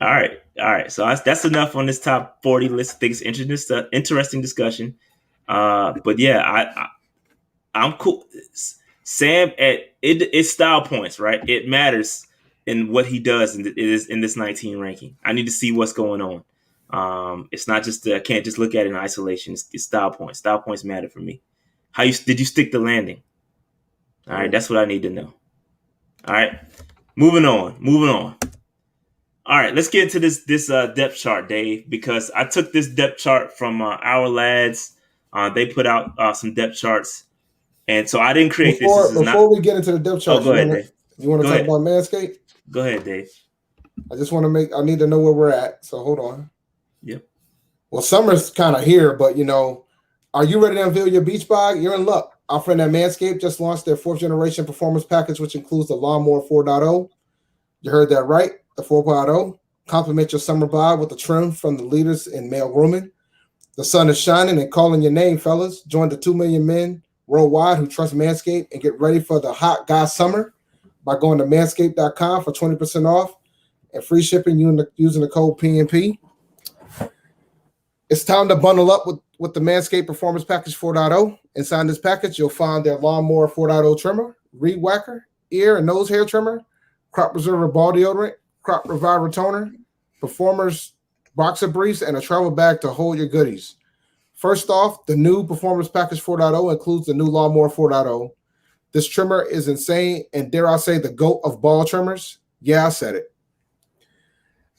right. So that's enough on this top 40 list. I think it's interesting discussion. But yeah, I'm cool. Sam, it's style points, right? It matters in what he does in this 19 ranking. I need to see what's going on. It's not just I can't just look at it in isolation. It's style points. Style points matter for me. Did you stick the landing? All right, that's what I need to know. All right, moving on. All right, let's get into this depth chart, Dave, because I took this depth chart from our lads. They put out some depth charts, and so I didn't create this. Before we get into the depth chart, go ahead, Dave. You want to talk about Manscaped? Go ahead, Dave. I need to know where we're at. So hold on. Yep. Well, summer's kind of here, but Are you ready to unveil your beach bag? You're in luck. Our friend at Manscaped just launched their 4th-generation performance package, which includes the Lawnmower 4.0. You heard that right, the 4.0. Complement your summer bod with a trim from the leaders in male grooming. The sun is shining and calling your name, fellas. Join the 2 million men worldwide who trust Manscaped and get ready for the hot guy summer by going to manscaped.com for 20% off and free shipping using the code PMP. It's time to bundle up with the Manscaped Performance Package 4.0. Inside this package, you'll find their Lawnmower 4.0 trimmer, Reed Whacker, ear and nose hair trimmer, Crop Preserver ball deodorant, Crop Reviver toner, Performers boxer briefs, and a travel bag to hold your goodies. First off, the new Performance Package 4.0 includes the new Lawnmower 4.0. This trimmer is insane, and dare I say, the GOAT of ball trimmers? Yeah, I said it.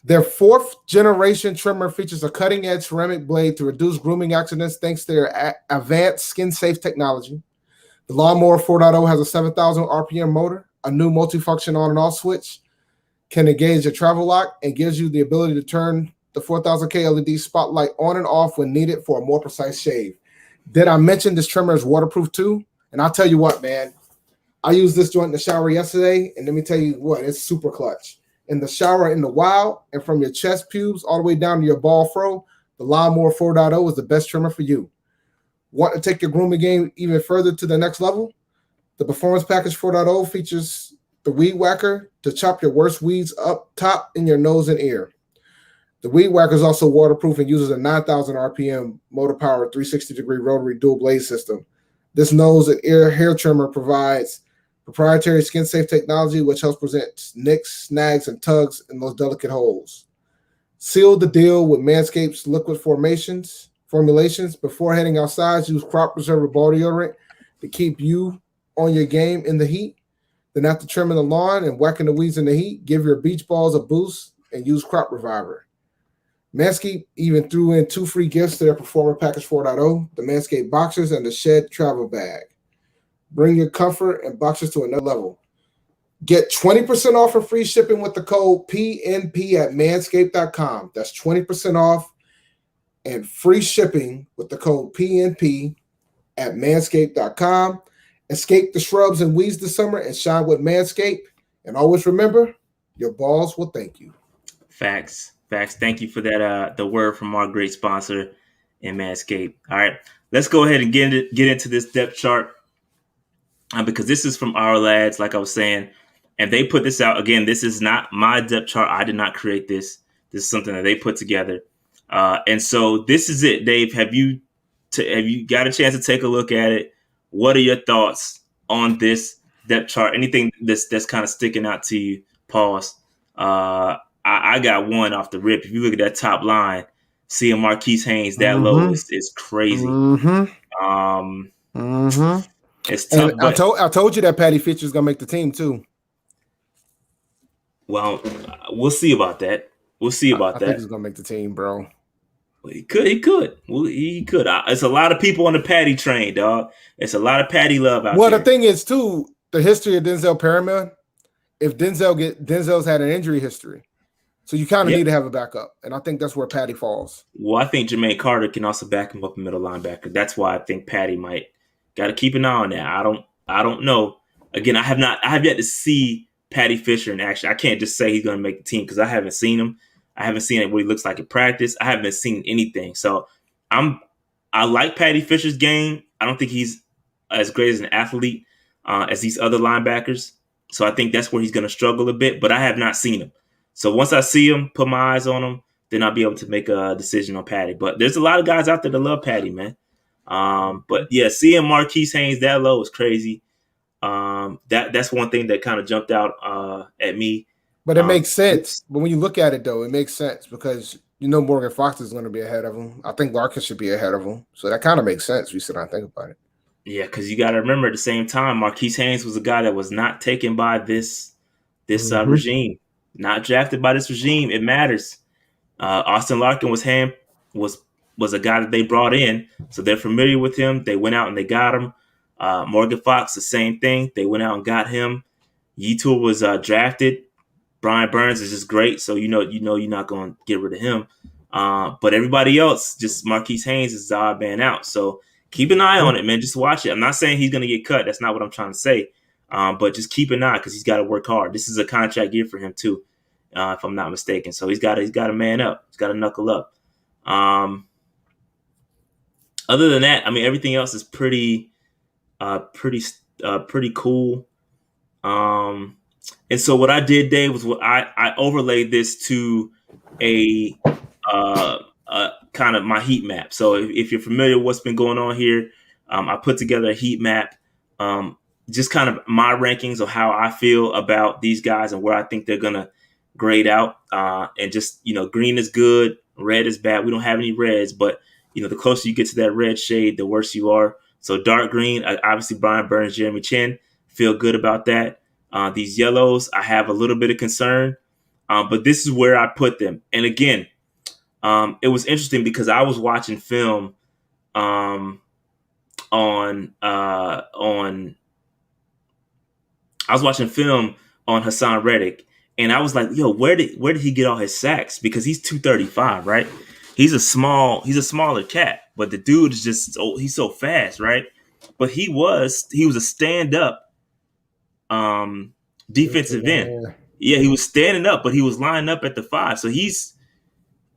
Their 4th-generation trimmer features a cutting-edge ceramic blade to reduce grooming accidents thanks to their advanced skin-safe technology. The Lawnmower 4.0 has a 7,000 RPM motor, a new multifunction on and off switch, can engage a travel lock, and gives you the ability to turn the 4000K LED spotlight on and off when needed for a more precise shave. Did I mention this trimmer is waterproof too? And I'll tell you what, man. I used this joint in the shower yesterday, and let me tell you what, it's super clutch. In the shower in the wild, and from your chest pubes all the way down to your ball fro, the Lawnmower 4.0 is the best trimmer for you. Want to take your grooming game even further to the next level? The Performance Package 4.0 features the Weed Whacker to chop your worst weeds up top in your nose and ear. The Weed Whacker is also waterproof and uses a 9,000 RPM motor-powered 360-degree rotary dual blade system. This nose and ear hair trimmer provides proprietary skin-safe technology, which helps prevent nicks, snags, and tugs in those delicate holes. Seal the deal with Manscaped's liquid formulations. Before heading outside, use Crop Preserver ball deodorant to keep you on your game in the heat. Then after trimming the lawn and whacking the weeds in the heat, give your beach balls a boost and use Crop Reviver. Manscaped even threw in 2 free gifts to their Performance Package 4.0, the Manscaped Boxers and the Shed Travel Bag. Bring your comfort and boxers to another level. Get 20% off and free shipping with the code PNP at manscaped.com. That's 20% off and free shipping with the code PNP at manscaped.com. Escape the shrubs and weeds this summer and shine with Manscaped. And always remember, your balls will thank you. Facts. Thank you for that. The word from our great sponsor in Manscaped. All right, let's go ahead and get into this depth chart because this is from our lads, like I was saying, and they put this out again. This is not my depth chart. I did not create this. This is something that they put together, and so this is it. Dave, have you got a chance to take a look at it? What are your thoughts on this depth chart? Anything that's kind of sticking out to you? Pause. I got one off the rip. If you look at that top line, seeing Marquise Haynes that low is crazy. It's tough. And I told you that Patty Fisher is gonna make the team too. Well, we'll see about that. I think he's gonna make the team, bro. He could. Well, he could. It's a lot of people on the Patty train, dog. It's a lot of Patty love out there. Well, the thing is too, the history of Denzel Perryman. If Denzel's had an injury history. So you kind of need to have a backup, and I think that's where Patty falls. Well, I think Jermaine Carter can also back him up in middle linebacker. That's why I think Patty might got to keep an eye on that. I don't know. Again, I have yet to see Patty Fisher in action. I can't just say he's going to make the team because I haven't seen him. I haven't seen what he looks like in practice. I haven't seen anything. So I like Patty Fisher's game. I don't think he's as great as an athlete as these other linebackers. So I think that's where he's going to struggle a bit. But I have not seen him. So once I see him, put my eyes on him, then I'll be able to make a decision on Patty. But there's a lot of guys out there that love Patty, man. But yeah, seeing Marquise Haynes that low is crazy. That's one thing that kind of jumped out at me. But it makes sense. But when you look at it, though, it makes sense because Morgan Fox is going to be ahead of him. I think Larkin should be ahead of him. So that kind of makes sense. We sit down and think about it. Yeah, because you got to remember at the same time, Marquise Haynes was a guy that was not taken by this regime. Not drafted by this regime. It matters. Austin Larkin was a guy that they brought in, so they're familiar with him. They went out and they got him. Morgan Fox, the same thing. They went out and got him. Yetur was drafted. Brian Burns is just great, so you know you're not going to get rid of him. But everybody else, just Marquise Haynes is the odd man out. So keep an eye on it, man. Just watch it. I'm not saying he's going to get cut. That's not what I'm trying to say. But just keep an eye because he's got to work hard. This is a contract year for him too, if I'm not mistaken. So he's got to man up. He's got to knuckle up. Other than that, I mean, everything else is pretty cool. And so what I did, Dave, was I overlaid this to a kind of my heat map. So if you're familiar with what's been going on here, I put together a heat map, just kind of my rankings of how I feel about these guys and where I think they're going to grade out. And just, green is good, red is bad. We don't have any reds, but, the closer you get to that red shade, the worse you are. So dark green, obviously Brian Burns, Jeremy Chin, feel good about that. These yellows, I have a little bit of concern, but this is where I put them. And again, it was interesting because I was watching film on Hassan Reddick, and I was like, yo, where did he get all his sacks? Because he's 235, right? He's a smaller cat, but the dude is he's so fast, right? But he was a stand-up defensive end. Yeah, he was standing up, but he was lining up at the 5. So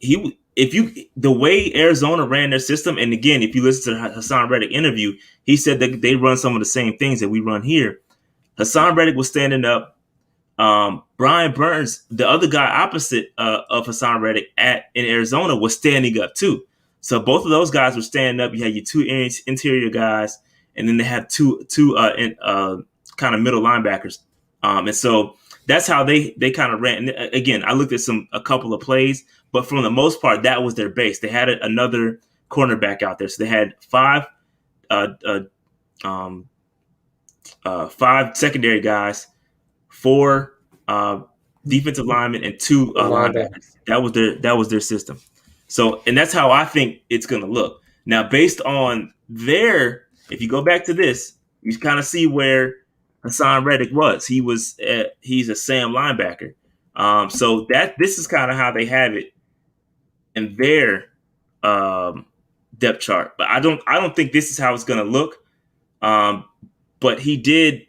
the way Arizona ran their system, and again, if you listen to the Hassan Reddick interview, he said that they run some of the same things that we run here. Hassan Reddick was standing up. Brian Burns, the other guy opposite of Hassan Reddick in Arizona, was standing up too. So both of those guys were standing up. You had your 2 interior guys, and then they had two kind of middle linebackers. And so that's how they kind of ran. And again, I looked at a couple of plays, but for the most part, that was their base. They had another cornerback out there, so they had 5 secondary guys, 4 defensive linemen, and 2 linebackers. That was their system. So, and that's how I think it's going to look. Now, based on if you go back to this, you kind of see where Hassan Reddick was. He's a Sam linebacker. So this is kind of how they have it in their depth chart. But I don't think this is how it's going to look. But he did.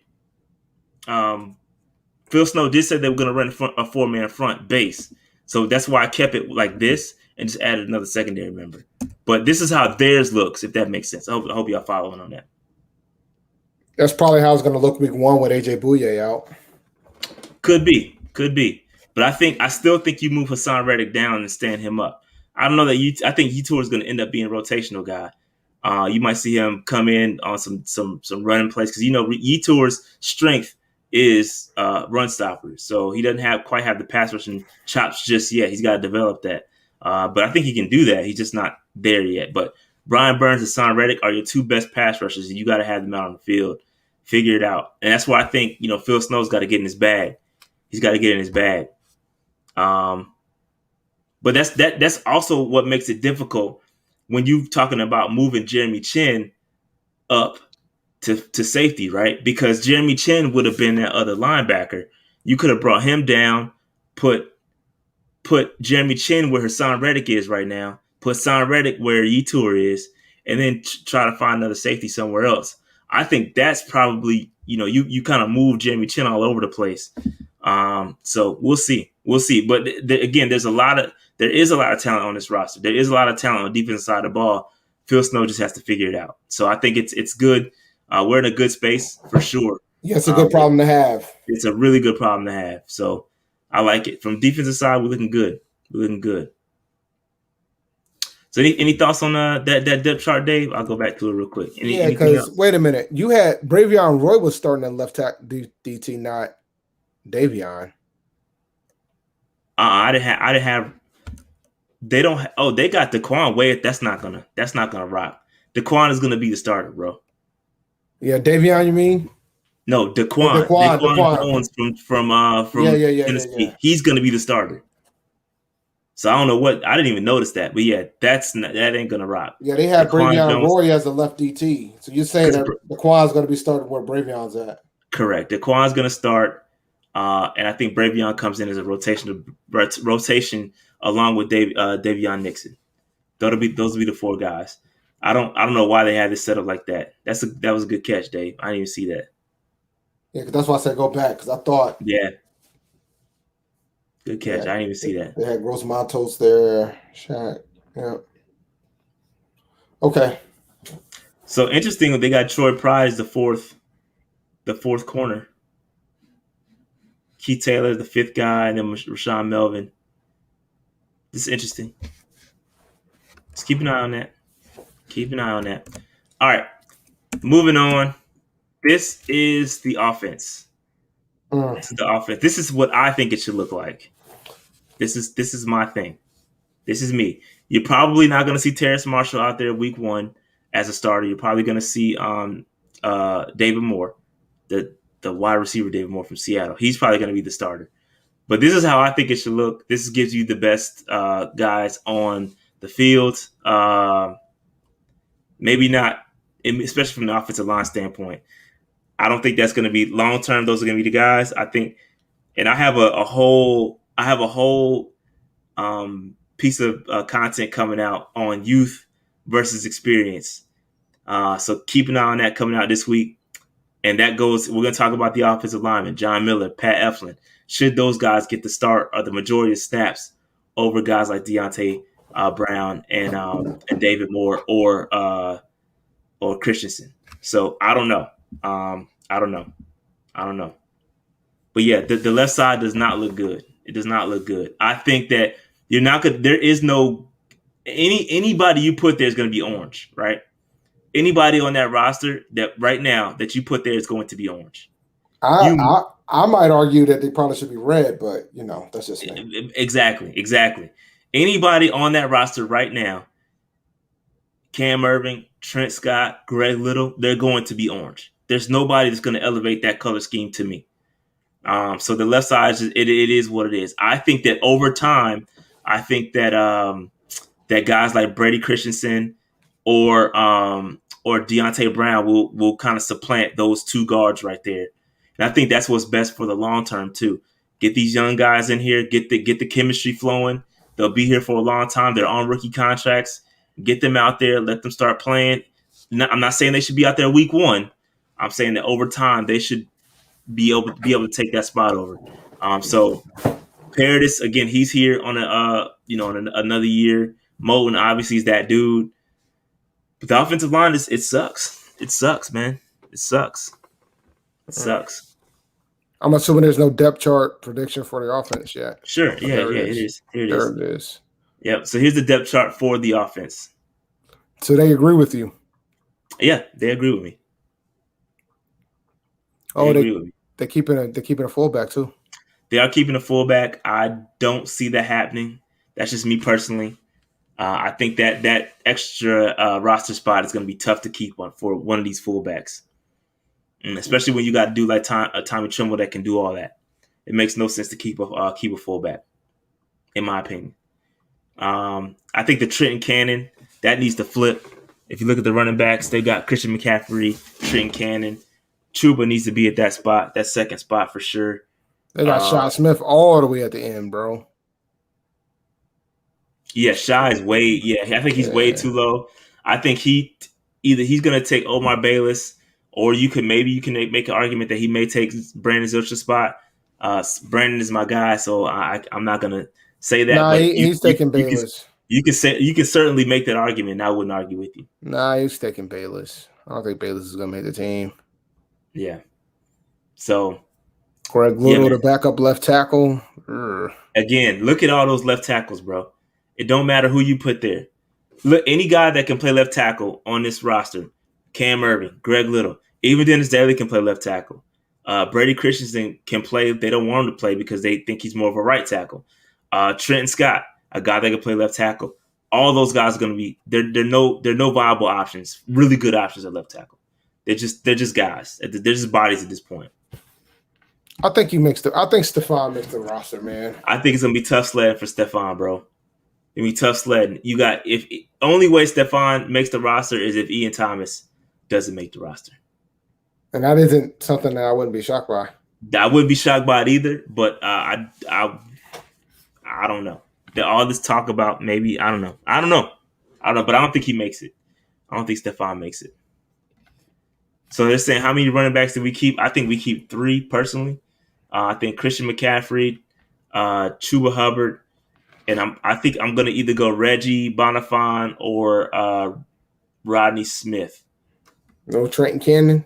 Phil Snow did say they were going to run a 4-man front base. So that's why I kept it like this and just added another secondary member. But this is how theirs looks, if that makes sense. I hope y'all following on that. That's probably how it's going to look week 1 with AJ Bouye out. Could be. But I still think you move Hassan Reddick down and stand him up. I don't know that I think Yetur is going to end up being a rotational guy. You might see him come in on some running plays because Yetur's strength is run stoppers, so he doesn't quite have the pass rushing chops just yet. He's got to develop that, but I think he can do that. He's just not there yet. But Brian Burns and Hassan Reddick are your 2 best pass rushers, and you got to have them out on the field. Figure it out, and that's why I think Phil Snow's got to get in his bag. He's got to get in his bag. But that's also what makes it difficult when you're talking about moving Jeremy Chin up to safety, right? Because Jeremy Chin would have been that other linebacker. You could have brought him down, put Jeremy Chin where Hassan Reddick is right now, put Hassan Reddick where Yetur is, and then try to find another safety somewhere else. I think that's probably, you kind of move Jeremy Chin all over the place. So we'll see. But again, there is a lot of talent on this roster. There is a lot of talent on the defensive side of the ball. Phil Snow just has to figure it out. So I think it's good. We're in a good space for sure. Yeah, it's a good problem to have. It's a really good problem to have. So I like it. From defensive side, we're looking good. So any thoughts on that depth chart, Dave? I'll go back to it real quick. Because wait a minute. You had Bravion Roy was starting at left tackle DT, not Davion. I didn't have. They don't. They got Daquan Wade. That's not gonna rock. Daquan is gonna be the starter, bro. Yeah, Davion, you mean? No, Daquan Jones from Tennessee. Yeah. He's gonna be the starter. So I don't know I didn't even notice that, but yeah, that ain't gonna rock. Yeah, they have Bravion Roy as a left DT. So you're saying that Daquan's gonna be starting where Bravion's at? Correct. Daquan's gonna start, and I think Bravion comes in as a rotation along with Davion Nixon. Those will be the 4 guys. I don't know why they had this set up like that. That was a good catch, Dave. I didn't even see that. Yeah, because that's why I said go back, because I thought. Yeah. Good catch. I didn't even see that. They had Gross Matos there. Shaq. Yeah. Okay. So interesting, they got Troy Prize, the fourth corner. Keith Taylor, the fifth guy, and then Rashad Melvin. This is interesting. Just keep an eye on that. Keep an eye on that. All right. Moving on. This is the offense. This is the offense. This is what I think it should look like. This is my thing. This is me. You're probably not going to see Terrace Marshall out there week 1 as a starter. You're probably going to see David Moore, the wide receiver David Moore from Seattle. He's probably going to be the starter. But this is how I think it should look. This gives you the best guys on the field. Maybe not, especially from the offensive line standpoint. I don't think that's going to be long term. Those are going to be the guys. I think, and I have a whole piece of content coming out on youth versus experience. So keep an eye on that coming out this week. And that goes, we're going to talk about the offensive linemen, John Miller, Pat Eflin. Should those guys get the start or the majority of snaps over guys like Deontay Brown and David Moore or Christensen? So I don't know. I don't know. But yeah, the left side does not look good. It does not look good. I think that you're not good. There is no anybody you put there is going to be orange, right? Anybody on that roster that right now that you put there is going to be orange. I might argue that they probably should be red, but that's just me. Exactly. Anybody on that roster right now, Cam Irving, Trent Scott, Greg Little, they're going to be orange. There's nobody that's going to elevate that color scheme to me. So the left side, it is what it is. I think that over time, I think that that guys like Brady Christensen or Deontay Brown will kind of supplant those two guards right there. And I think that's what's best for the long term too. Get these young guys in here, get the chemistry flowing. They'll be here for a long time. They're on rookie contracts. Get them out there, let them start playing. I'm not saying they should be out there week 1. I'm saying that over time they should be able to take that spot over. So Paradis, again, he's here on another year. Moten obviously is that dude. But the offensive line it sucks. It sucks, man. It sucks. I'm assuming there's no depth chart prediction for the offense yet. Sure. Yeah, it is. Here it is. Yep. So here's the depth chart for the offense. So they agree with you. Yeah, they agree with me. They're keeping a fullback too. They are keeping a fullback. I don't see that happening. That's just me personally. I think that extra roster spot is going to be tough to keep for one of these fullbacks, especially when you got to do like Tommy Tremble that can do all that. It makes no sense to keep a fullback, in my opinion. I think the Trenton Cannon that needs to flip. If you look at the running backs, they've got Christian McCaffrey, Trenton Cannon. Chuba needs to be at that spot, that second spot for sure. They got Shot Smith all the way at the end, bro. Yeah, Shy is I think he's way too low. I think he's going to take Omar Bayless, or you can make an argument that he may take Brandon Zilch's spot. Brandon is my guy, so I'm not going to say that. Nah, he's taking Bayless. You can certainly make that argument, and I wouldn't argue with you. Nah, he's taking Bayless. I don't think Bayless is going to make the team. Yeah. So Greg Little, the backup left tackle. Again, look at all those left tackles, bro. It don't matter who you put there. Look, any guy that can play left tackle on this roster, Cam Irving, Greg Little, even Dennis Daly can play left tackle. Brady Christensen can play. They don't want him to play because they think he's more of a right tackle. Trenton Scott, a guy that can play left tackle. All those guys are going to be. They're no viable options. Really good options at left tackle. They're just guys. They're just bodies at this point. I think Stephon makes the roster, man. I think it's gonna be tough sledding for Stephon, bro. It's gonna be tough sledding. You got only way Stephon makes the roster is if Ian Thomas doesn't make the roster. And that isn't something that I wouldn't be shocked by. I wouldn't be shocked by it either, but I don't know. All this talk about maybe I don't know, but I don't think he makes it. I don't think Stephon makes it. So they're saying, how many running backs did we keep? I think we keep 3 personally. I think Christian McCaffrey, Chuba Hubbard, and I think I'm going to either go Reggie Bonifant or Rodney Smith. No Trenton Cannon.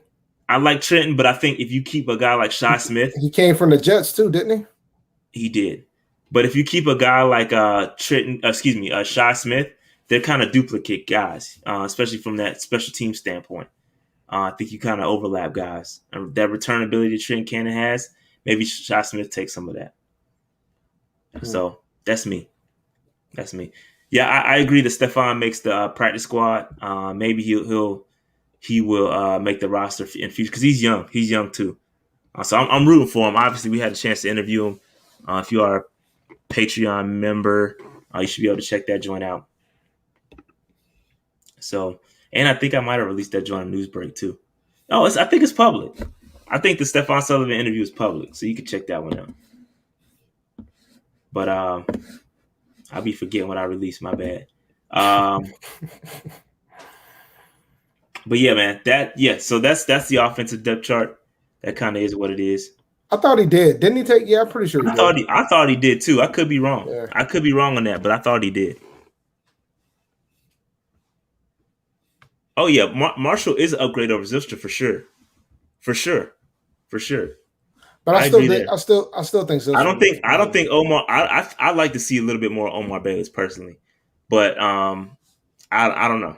I like Trenton, but I think if you keep a guy like Shi Smith, he came from the Jets too, didn't he? He did. But if you keep a guy like Shi Smith, they're kind of duplicate guys, especially from that special team standpoint. I think you kind of overlap guys. And that return ability Trent Cannon has, maybe Shi Smith takes some of that. So that's me. Yeah, I agree that Stephon makes the practice squad. Maybe he will make the roster in future because he's young. He's young too. So I'm rooting for him. Obviously, we had a chance to interview him. If you are a Patreon member, you should be able to check that joint out. So, and I think I might have released that joint on Newsbreak too. Oh, I think it's public. I think the Stephon Sullivan interview is public, so you can check that one out. But I'll be forgetting what I released. My bad. But yeah, man, so that's the offensive depth chart. That kind of is what it is. I thought he did. Didn't he take? Yeah, I'm pretty sure he did. I thought he did too. I could be wrong. Yeah. I could be wrong on that, but I thought he did. Oh yeah, Marshall is an upgrade over Zylstra for sure. But I still think Zylstra. I don't think Omar. I'd like to see a little bit more Omar Bayless personally, but I don't know.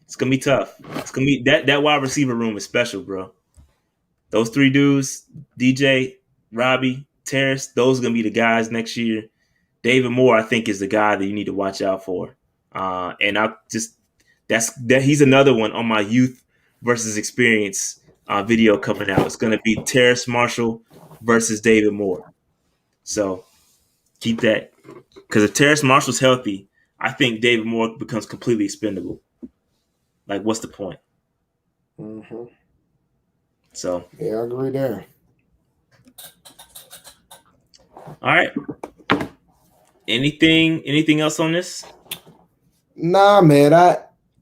It's gonna be tough. It's gonna be that wide receiver room is special, bro. Those 3 dudes, DJ, Robbie, Terrace, those are gonna be the guys next year. David Moore, I think, is the guy that you need to watch out for. And he's another one on my youth versus experience video coming out. It's gonna be Terrace Marshall versus David Moore. So keep that, because if Terrace Marshall's healthy, I think David Moore becomes completely expendable. Like, what's the point? Mm-hmm. So yeah, I agree there. All right. Anything else on this? Nah, man.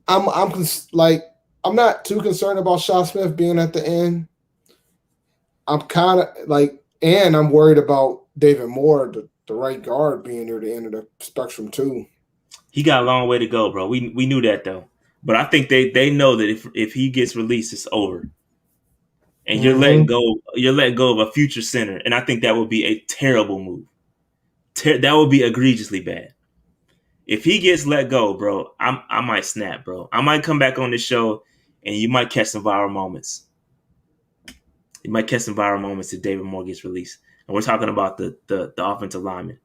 I'm not too concerned about Shi Smith being at the end. I'm kind of and I'm worried about David Moore, the right guard, being near the end of the spectrum too. He got a long way to go, bro. We knew that though. But I think they know that if he gets released, it's over. And you're letting go of a future center. And I think that would be a terrible move. That would be egregiously bad. If he gets let go, bro, I might snap, bro. I might come back on this show and you might catch some viral moments. You might catch some viral moments if David Moore gets released. And we're talking about the offensive lineman.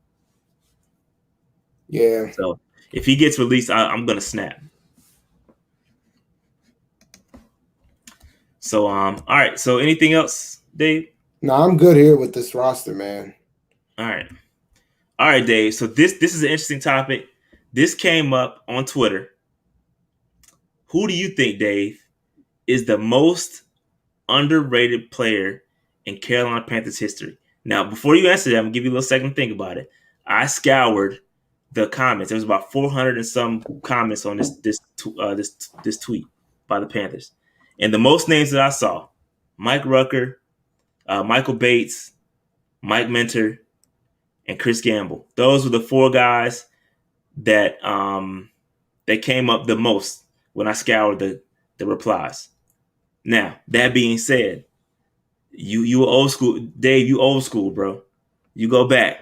Yeah. So if he gets released, I'm going to snap. So, all right. So anything else, Dave? No, I'm good here with this roster, man. All right, Dave. So this is an interesting topic. This came up on Twitter. Who do you think, Dave, is the most underrated player in Carolina Panthers history? Now, before you answer that, I'm going to give you a little second to think about it. I scoured the comments. There was about 400 and some comments on this tweet by the Panthers. And the most names that I saw, Mike Rucker, Michael Bates, Mike Minter, and Chris Gamble. Those were the 4 guys that came up the most when I scoured the replies. Now, that being said, you old school, Dave, you old school, bro. You go back.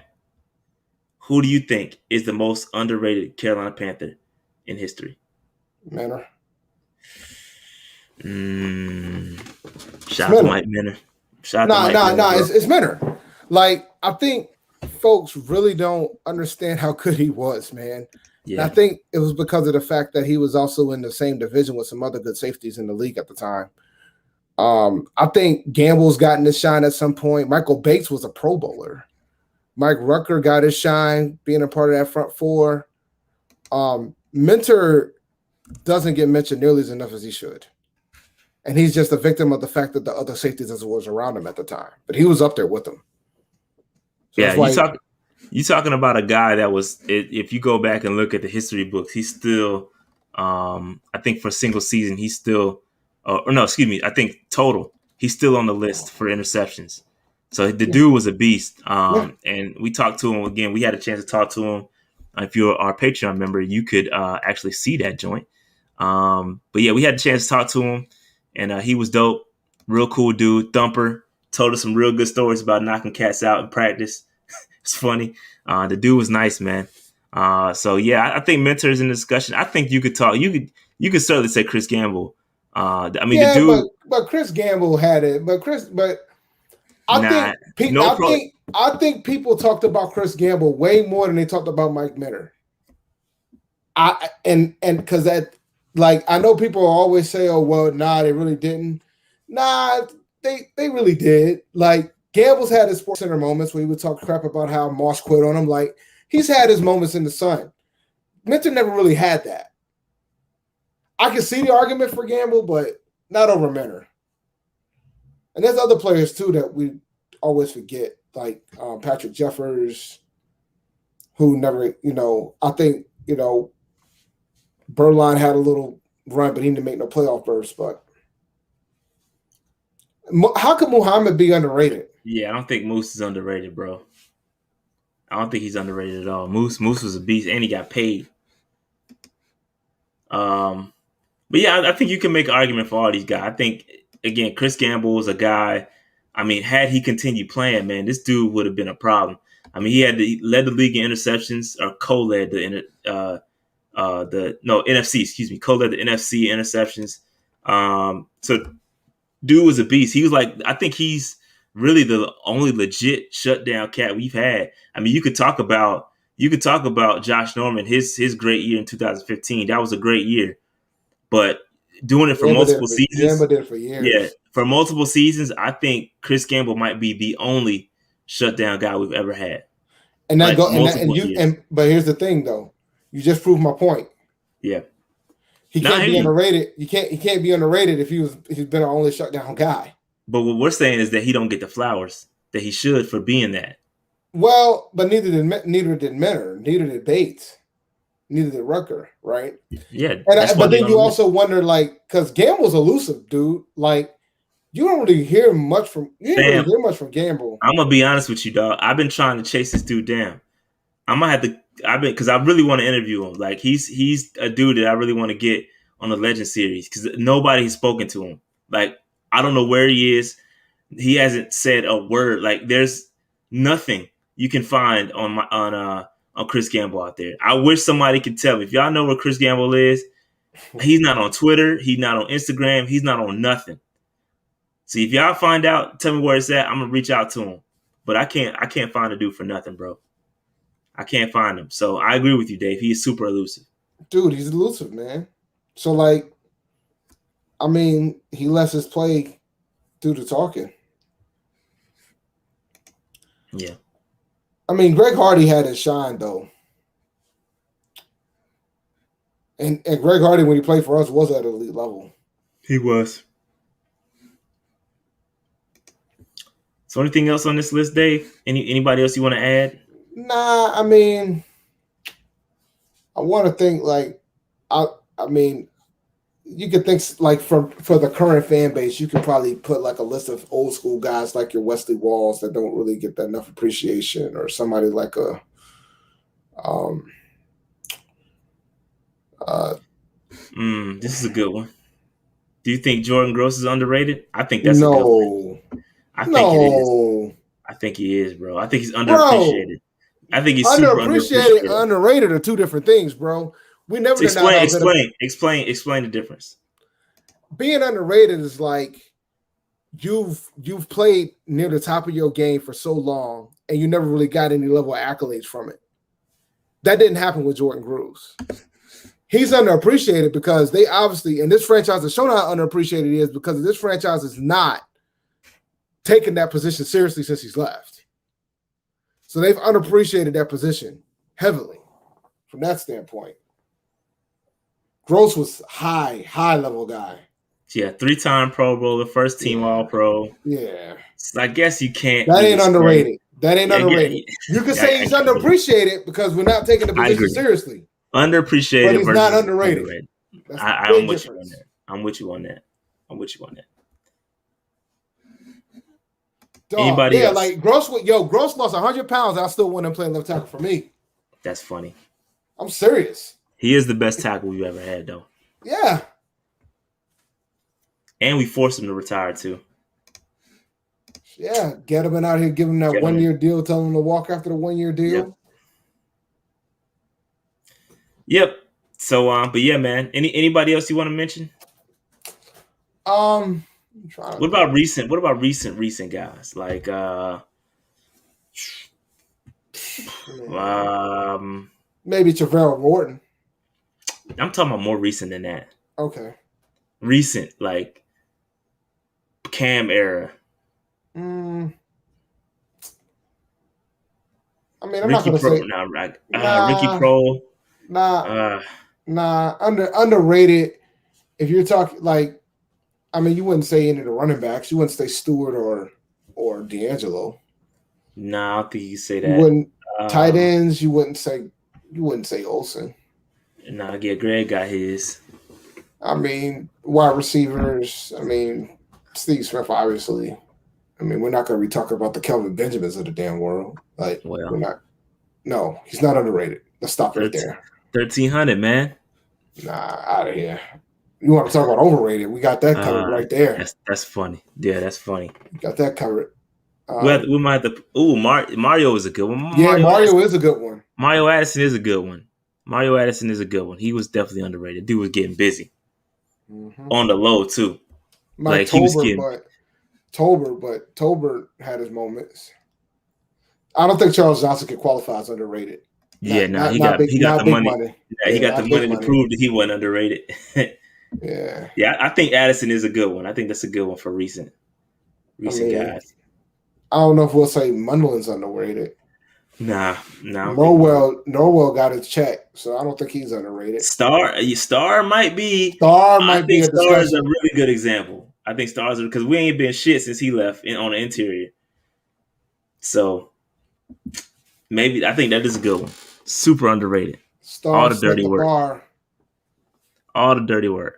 Who do you think is the most underrated Carolina Panther in history? Manor. Shout out to Mike Minter. It's Minter. I think folks really don't understand how good he was, man. Yeah. And I think it was because of the fact that he was also in the same division with some other good safeties in the league at the time. I think Gamble's gotten his shine at some point. Michael Bates was a Pro Bowler. Mike Rucker got his shine being a part of that front 4. Minter doesn't get mentioned nearly as enough as he should. And he's just a victim of the fact that the other safeties was around him at the time. But he was up there with them. So yeah, you talking about a guy that was, if you go back and look at the history books, he's still I think for a single season, he's still, or no, excuse me, I think total, he's still on the list for interceptions. So the dude was a beast. And we talked to him again. We had a chance to talk to him. If you're our Patreon member, you could actually see that joint. But yeah, we had a chance to talk to him, and he was dope. Real cool dude. Thumper. Told us some real good stories about knocking cats out in practice. It's funny. The dude was nice, man. So yeah, I think mentors in the discussion. I think you could talk. You could certainly say Chris Gamble. I mean, the dude. But Chris Gamble had it. I think people talked about Chris Gamble way more than they talked about Mike Minter. And because that, like, I know people always say, "Oh well, nah, they really didn't." Nah, they really did. Like, Gamble's had his Sports Center moments where he would talk crap about how Moss quit on him. Like, he's had his moments in the sun. Minter never really had that. I can see the argument for Gamble, but not over Minter. And there's other players too that we always forget, like Patrick Jeffers, who never, I think, Berline had a little run, but he didn't make no playoff berths. But how could Muhammad be underrated? Yeah, I don't think Moose is underrated, bro. I don't think he's underrated at all. Moose was a beast, and he got paid. But yeah, I think you can make an argument for all these guys. I think, again, Chris Gamble was a guy. I mean, had he continued playing, man, this dude would have been a problem. I mean, he led the league in interceptions, or co-led the NFC. Excuse me, co-led the NFC interceptions. So, dude was a beast. He was like, I think he's really the only legit shutdown cat we've had. I mean, you could talk about Josh Norman, his great year in 2015. That was a great year. But doing it for multiple seasons, did it for years. Yeah, for multiple seasons, I think Chris Gamble might be the only shutdown guy we've ever had. But here's the thing, though. You just proved my point. Yeah, he can't be underrated. He can't be underrated if he's been our only shutdown guy. But what we're saying is that he don't get the flowers that he should for being that. Well, but neither did Minter, neither did Bates. Neither did Rucker, right? Yeah. But then you also wonder, like, because Gamble's elusive, dude. Like, you don't really hear much from Gamble. I'm gonna be honest with you, dog. I've been trying to chase this dude down. I'm gonna have to. Because I really want to interview him. Like, he's a dude that I really want to get on the Legend series because nobody's spoken to him. Like, I don't know where he is. He hasn't said a word. Like, there's nothing you can find on Chris Gamble out there. I wish somebody could tell me. If y'all know where Chris Gamble is, he's not on Twitter. He's not on Instagram. He's not on nothing. See, if y'all find out, tell me where it's at. I'm gonna reach out to him. But I can't find a dude for nothing, bro. I can't find him. So I agree with you, Dave. He is super elusive. Dude, he's elusive, man. So, like, I mean, he lets us play due to talking. Yeah. I mean, Greg Hardy had his shine, though. And Greg Hardy, when he played for us, was at an elite level. He was. So anything else on this list, Dave? Anybody else you want to add? Nah, I mean, I want to think, like, I mean, you could think, like, for the current fan base, you could probably put, like, a list of old school guys like your Wesley Walls that don't really get that enough appreciation, or somebody like this is a good one. Do you think Jordan Gross is underrated? I think that's a good one. I think it is. I think he is, bro. I think he's underappreciated. I think he's super underappreciated. Underrated are two different things, bro. We never explain the difference. Being underrated is like you've played near the top of your game for so long, and you never really got any level of accolades from it. That didn't happen with Jordan Gross. He's underappreciated because they obviously, and this franchise has shown how underappreciated he is because this franchise is not taking that position seriously since he's left. So they've unappreciated that position heavily from that standpoint. Gross was high level guy. Yeah, 3-time Pro Bowler, first team All-Pro. Yeah. So I guess you can't. That ain't underrated. Underrated. You can say he's underappreciated because we're not taking the position seriously. Underappreciated, but he's not underrated. That's the I'm big with you on difference. that. I'm with you on that. I'm with you on that. Dog, Anybody yeah, else? like Gross lost 100 pounds. I still want him playing left tackle for me. That's funny. I'm serious. He is the best tackle we've ever had, though. Yeah. And we forced him to retire too. Yeah, get him out here, give him that Get him. 1 year deal, tell him to walk after the 1 year deal. Yep. So, but yeah, man. Anybody else you want to mention? I'm What about recent? What about recent guys like? Maybe Travell Morton. I'm talking about more recent than that. Okay. Recent, like Cam era. I mean, I'm Ricky not gonna say Ricky Pro. underrated. If you're talking like, I mean, you wouldn't say any of the running backs. You wouldn't say Stewart or D'Angelo. Nah, I don't think you say that. You wouldn't tight ends. You wouldn't say Olsen. Nah, yeah, Greg got his. I mean, wide receivers. I mean, Steve Smith, obviously. I mean, we're not going to be talking about the Kelvin Benjamins of the damn world. Like, we're not. No, he's not underrated. Let's stop right there. 1,300, man. Nah, out of here. You want to talk about overrated? We got that covered right there. That's funny. Yeah, that's funny. We got that covered. We might have to. Ooh, Mario is a good one. Mario is a good one. Mario Addison is a good one. Mario Addison is a good one. He was definitely underrated. Dude was getting busy on the low too. Like Tolbert, but Tolbert had his moments. I don't think Charles Johnson could qualify as underrated. He got the money. Yeah, he got the money to prove that he wasn't underrated. Yeah. I think Addison is a good one. I think that's a good one for recent guys. I don't know if we'll say Munlin's underrated. Nah. Norwell got his check, so I don't think he's underrated. Star might be. I think Star is a really good example. I think Star's because we ain't been shit since he left on the interior. So maybe I think that is a good one. Super underrated. Star all the dirty work. All the dirty work.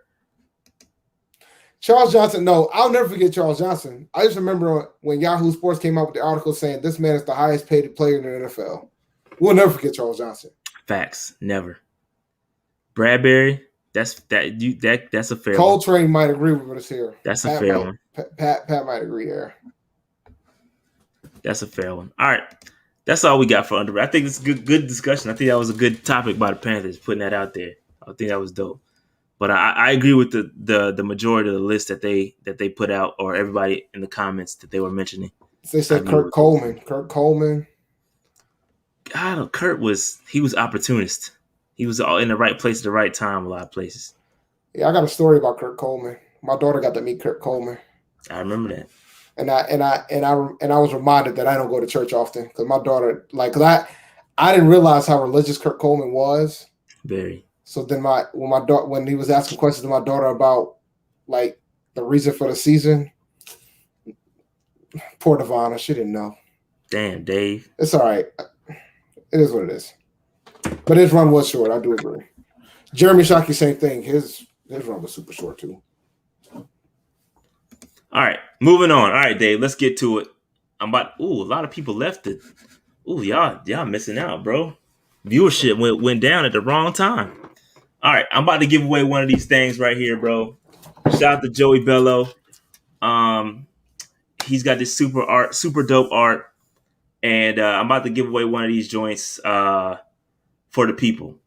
Charles Johnson, no, I'll never forget Charles Johnson. I just remember when Yahoo Sports came out with the article saying this man is the highest paid player in the NFL. We'll never forget Charles Johnson. Facts, never. Bradbury, that's a fair one. Coltrane might agree with us here. That's a fair one. Pat might agree here. That's a fair one. All right. That's all we got for underrated. I think it's good discussion. I think that was a good topic by the Panthers, putting that out there. I think that was dope. But I agree with the majority of the list that they put out, or everybody in the comments that they were mentioning. They said Kurt Coleman. Kurt Coleman. God, he was opportunist. He was all in the right place at the right time. A lot of places. Yeah, I got a story about Kurt Coleman. My daughter got to meet Kurt Coleman. I remember that. And I was reminded that I don't go to church often because my daughter, I didn't realize how religious Kurt Coleman was. Very. So then when he was asking questions to my daughter about like the reason for the season, poor Devonna, she didn't know. Damn, Dave. It's all right. It is what it is. But his run was short. I do agree. Jeremy Shockey, same thing. His run was super short too. All right, moving on. All right, Dave, let's get to it. A lot of people left it. Ooh, y'all missing out, bro. Viewership went down at the wrong time. All right, I'm about to give away one of these things right here, bro. Shout out to Joey Bello. He's got this super dope art, and I'm about to give away one of these joints for the people.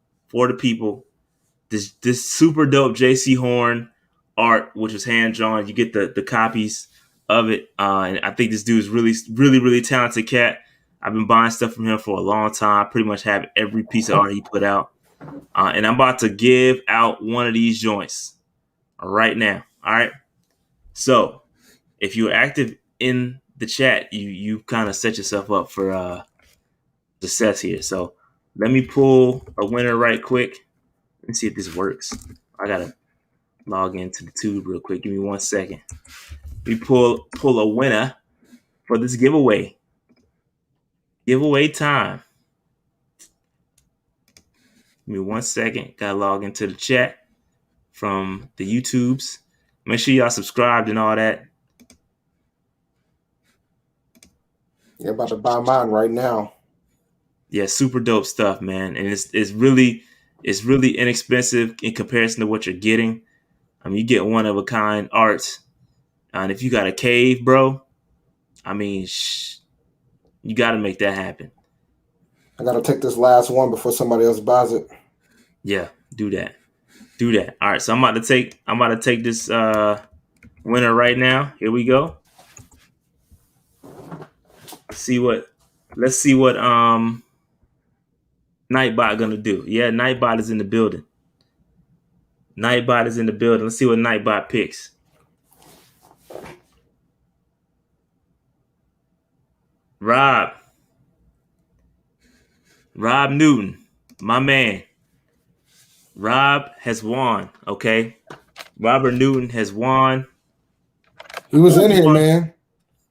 This super dope JC Horn art, which was hand drawn. You get the copies of it, and I think this dude is really, really, really talented cat. I've been buying stuff from him for a long time. I pretty much have every piece of art he put out. And I'm about to give out one of these joints right now. All right. So if you're active in the chat, you kind of set yourself up for success here. So let me pull a winner right quick. Let me see if this works. I got to log into the tube real quick. Give me 1 second. We pull a winner for this giveaway. Giveaway time. Give me 1 second. Gotta log into the chat. from the YouTubes. Make sure y'all subscribed and all that. You're about to buy mine right now. Yeah, super dope stuff, man. And it's really inexpensive in comparison to what you're getting. I mean, you get one of a kind art. And if you got a cave, bro, I mean, you got to make that happen. I got to take this last one before somebody else buys it. Yeah, do that. Do that. All right, so I'm about to take this winner right now. Here we go. Let's see what Nightbot gonna do. Yeah, Nightbot is in the building. Nightbot is in the building. Let's see what Nightbot picks. Rob Newton, my man. Rob has won. Okay, Robert Newton has won. He was in here, man.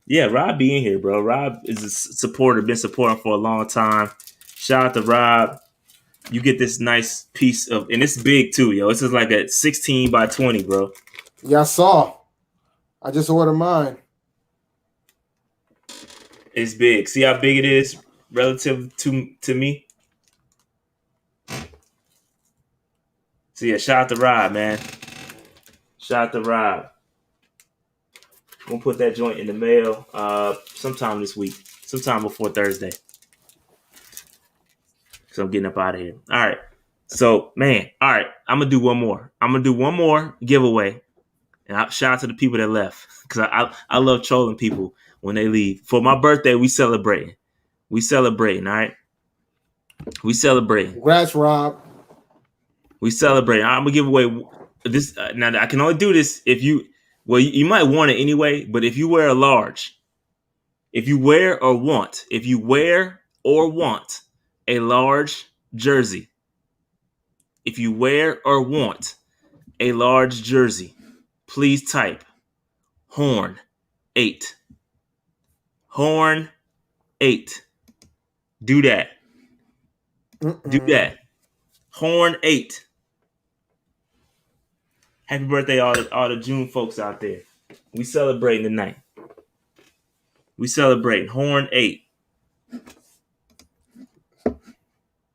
Yeah, Rob be in here, bro. Rob is a supporter, been supporting for a long time. Shout out to Rob. You get this nice piece of, and it's big too, yo. This is like a 16 by 20, bro. Yeah, I saw. I just ordered mine. It's big. See how big it is relative to me? So yeah, shout out to Rob, man. Shout out to Rob. I'm gonna put that joint in the mail sometime this week. Sometime before Thursday. So I'm getting up out of here. All right. So, man, all right. I'm gonna do one more. I'm gonna do one more giveaway. And shout out to the people that left. Because I love trolling people when they leave. For my birthday, we celebrating. We celebrating, all right? We celebrating. Congrats, Rob. We celebrating. I'm gonna give away this. Now I can only do this if you. Well, you might want it anyway. But if you wear a large, if you wear or want a large jersey, if you wear or want a large jersey, please type Horn 8. Horn 8. Do that. Do that. Horn 8. Happy birthday, all the June folks out there. We celebrating tonight. We celebrating Horn 8.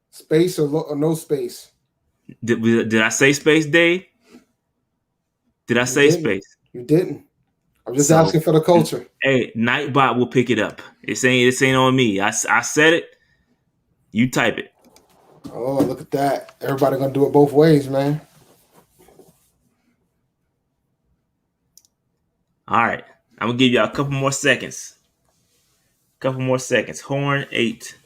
Space or no space? Did I say space, Dave? Did I say space? You didn't. I'm just asking for the culture. Hey, Nightbot will pick it up. This ain't on me. I said it. You type it. Oh, look at that. Everybody gonna do it both ways, man. All right. I'm gonna give y'all a couple more seconds. Horn 8.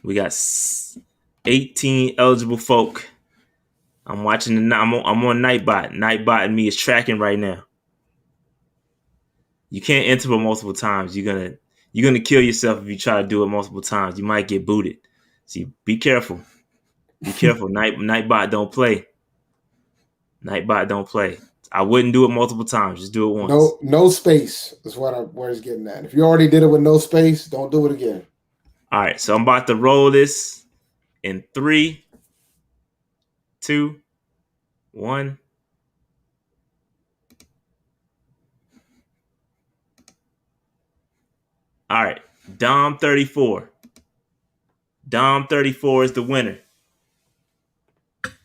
We got 18 eligible folk. I'm watching I'm on Nightbot. Nightbot and me is tracking right now. You can't enter it multiple times. You're gonna kill yourself if you try to do it multiple times. You might get booted. So be careful. Be careful. Nightbot don't play. Nightbot don't play. I wouldn't do it multiple times. Just do it once. No space is where it's getting at. If you already did it with no space, don't do it again. All right, so I'm about to roll this in 3, 2, 1. All right, Dom 34. Dom 34 is the winner.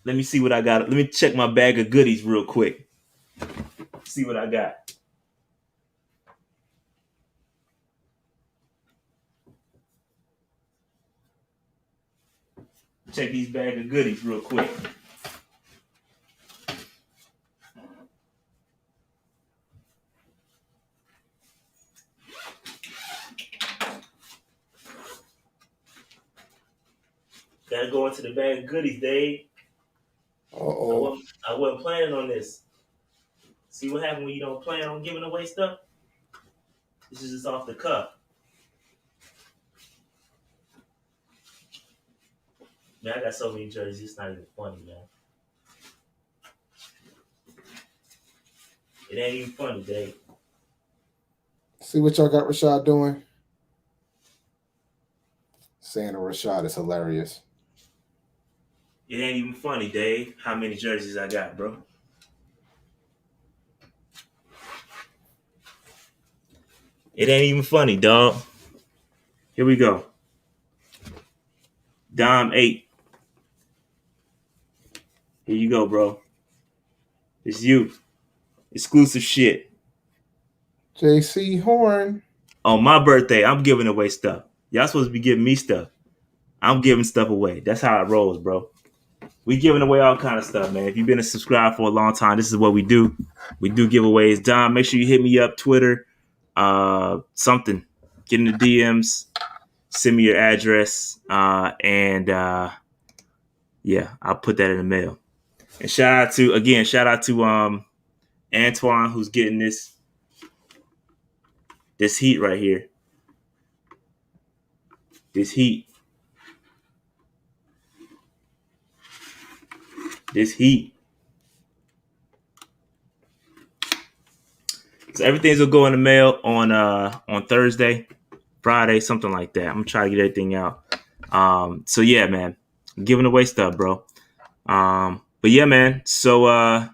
Let me see what I got. Let me check my bag of goodies real quick. See what I got. Check these bag of goodies real quick. Gotta go into the bag of goodies, Dave. I wasn't planning on this. See what happens when you don't plan on giving away stuff? This is just off the cuff. Man, I got so many jerseys, it's not even funny, man. It ain't even funny, Dave. See what y'all got Rashad doing? Saying Rashad is hilarious. It ain't even funny, Dave, how many jerseys I got, bro. It ain't even funny, dog. Here we go. Dom 8. Here you go, bro. It's you. Exclusive shit. JC Horn. On my birthday, I'm giving away stuff. Y'all supposed to be giving me stuff. I'm giving stuff away. That's how it rolls, bro. We giving away all kind of stuff, man. If you've been a subscriber for a long time, this is what we do. We do giveaways. Dom, make sure you hit me up, Twitter, something. Get in the DMs. Send me your address. And yeah, I'll put that in the mail. And shout out to Antoine, who's getting this heat right here. This heat. So everything's gonna go in the mail on Thursday, Friday, something like that. I'm gonna try to get everything out. So yeah, man, I'm giving away stuff, bro. But yeah, man. So let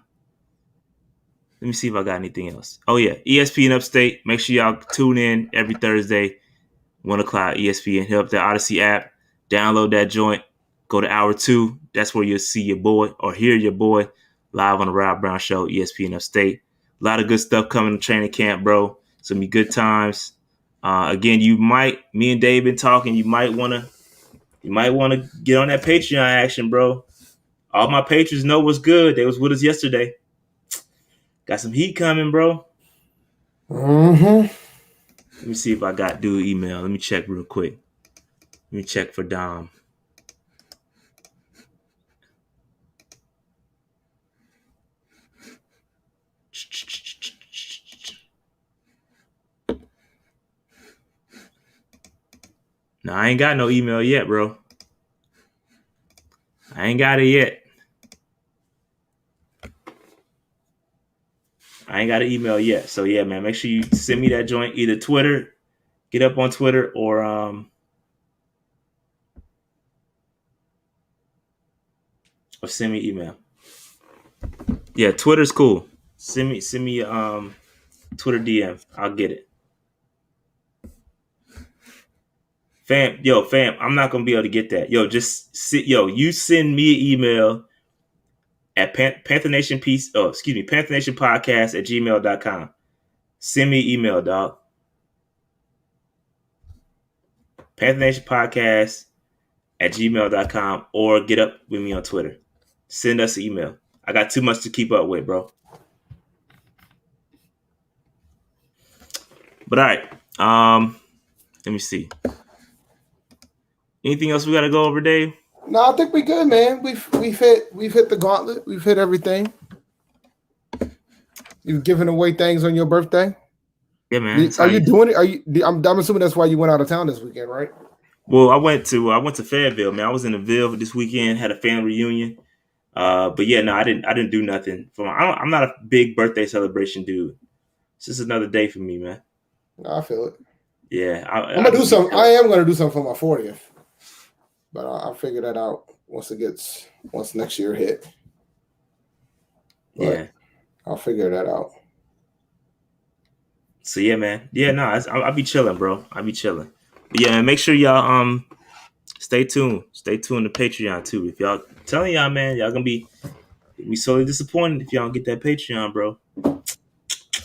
me see if I got anything else. Oh yeah, ESPN Upstate. Make sure y'all tune in every Thursday, 1:00 ESPN. Hit up the Odyssey app. Download that joint. Go to hour 2. That's where you'll see your boy or hear your boy live on the Rob Brown Show, ESPN Upstate. A lot of good stuff coming to training camp, bro. It's gonna be good times. Again, me and Dave been talking. You might wanna get on that Patreon action, bro. All my patrons know what's good. They was with us yesterday. Got some heat coming, bro. Mm-hmm. Let me see if I got dude email. Let me check real quick. Let me check for Dom. No, I ain't got no email yet, bro. I ain't got it yet. I ain't got an email yet. So yeah, man, make sure you send me that joint, either Twitter, get up on Twitter, or send me email. Yeah, Twitter's cool. Send me Twitter DM. I'll get it. Fam, I'm not gonna be able to get that. You send me an email at Panther Nation Podcast at gmail.com. Send me an email, dog. Panther Nation Podcast at gmail.com, or get up with me on Twitter. Send us an email. I got too much to keep up with, bro. But all right. Let me see. Anything else we gotta go over, Dave? No, I think we good, man. We've hit the gauntlet. We've hit everything. You've given away things on your birthday. Yeah, man. Are you doing it? I'm assuming that's why you went out of town this weekend, right? Well, I went to Fayetteville, man. I was in the Ville this weekend. Had a family reunion. But yeah, no, I didn't do nothing. I'm not a big birthday celebration dude. It's just another day for me, man. No, I feel it. Yeah, I'm gonna do something. I am gonna do something for my 40th, but I'll figure that out once next year hit. But yeah, I'll figure that out. So yeah, man. Yeah, no, I'll be chilling, bro. I'll be chilling. But yeah, man, make sure y'all stay tuned. Stay tuned to Patreon too. If y'all telling y'all, man, y'all gonna be sorely disappointed if y'all don't get that Patreon, bro.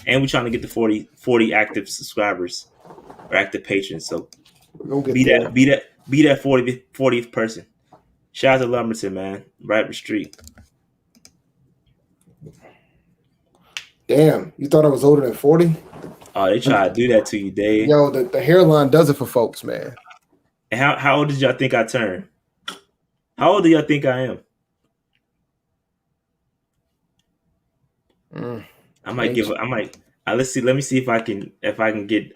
And we're trying to get the 40 active subscribers or active patrons. So be that 40th person. Shout out to Lumberton, man. Right up the street. Damn, you thought I was older than 40? Oh, they try to do that to you, Dave. Yo, the hairline does it for folks, man. And how old did y'all think I turned? How old do y'all think I am? Let's see. Let me see if I can get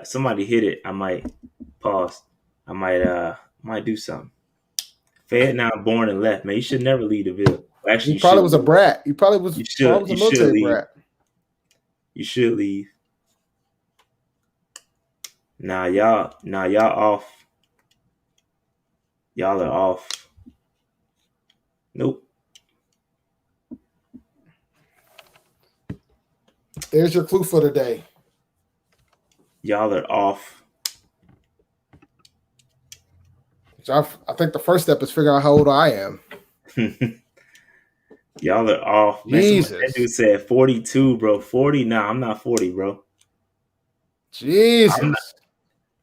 somebody hit it. I might pause. I might do something. Fed now born and left, man. You should never leave the Ville. Actually, you probably was a brat. You probably was. You should. You should leave. Brat. You should leave. Nah, y'all off. Y'all are off. Nope. There's your clue for the day. Y'all are off. I think the first step is figuring out how old I am. Y'all are off. Man, that dude said 42, bro. 40? Nah, I'm not 40, bro. Jesus.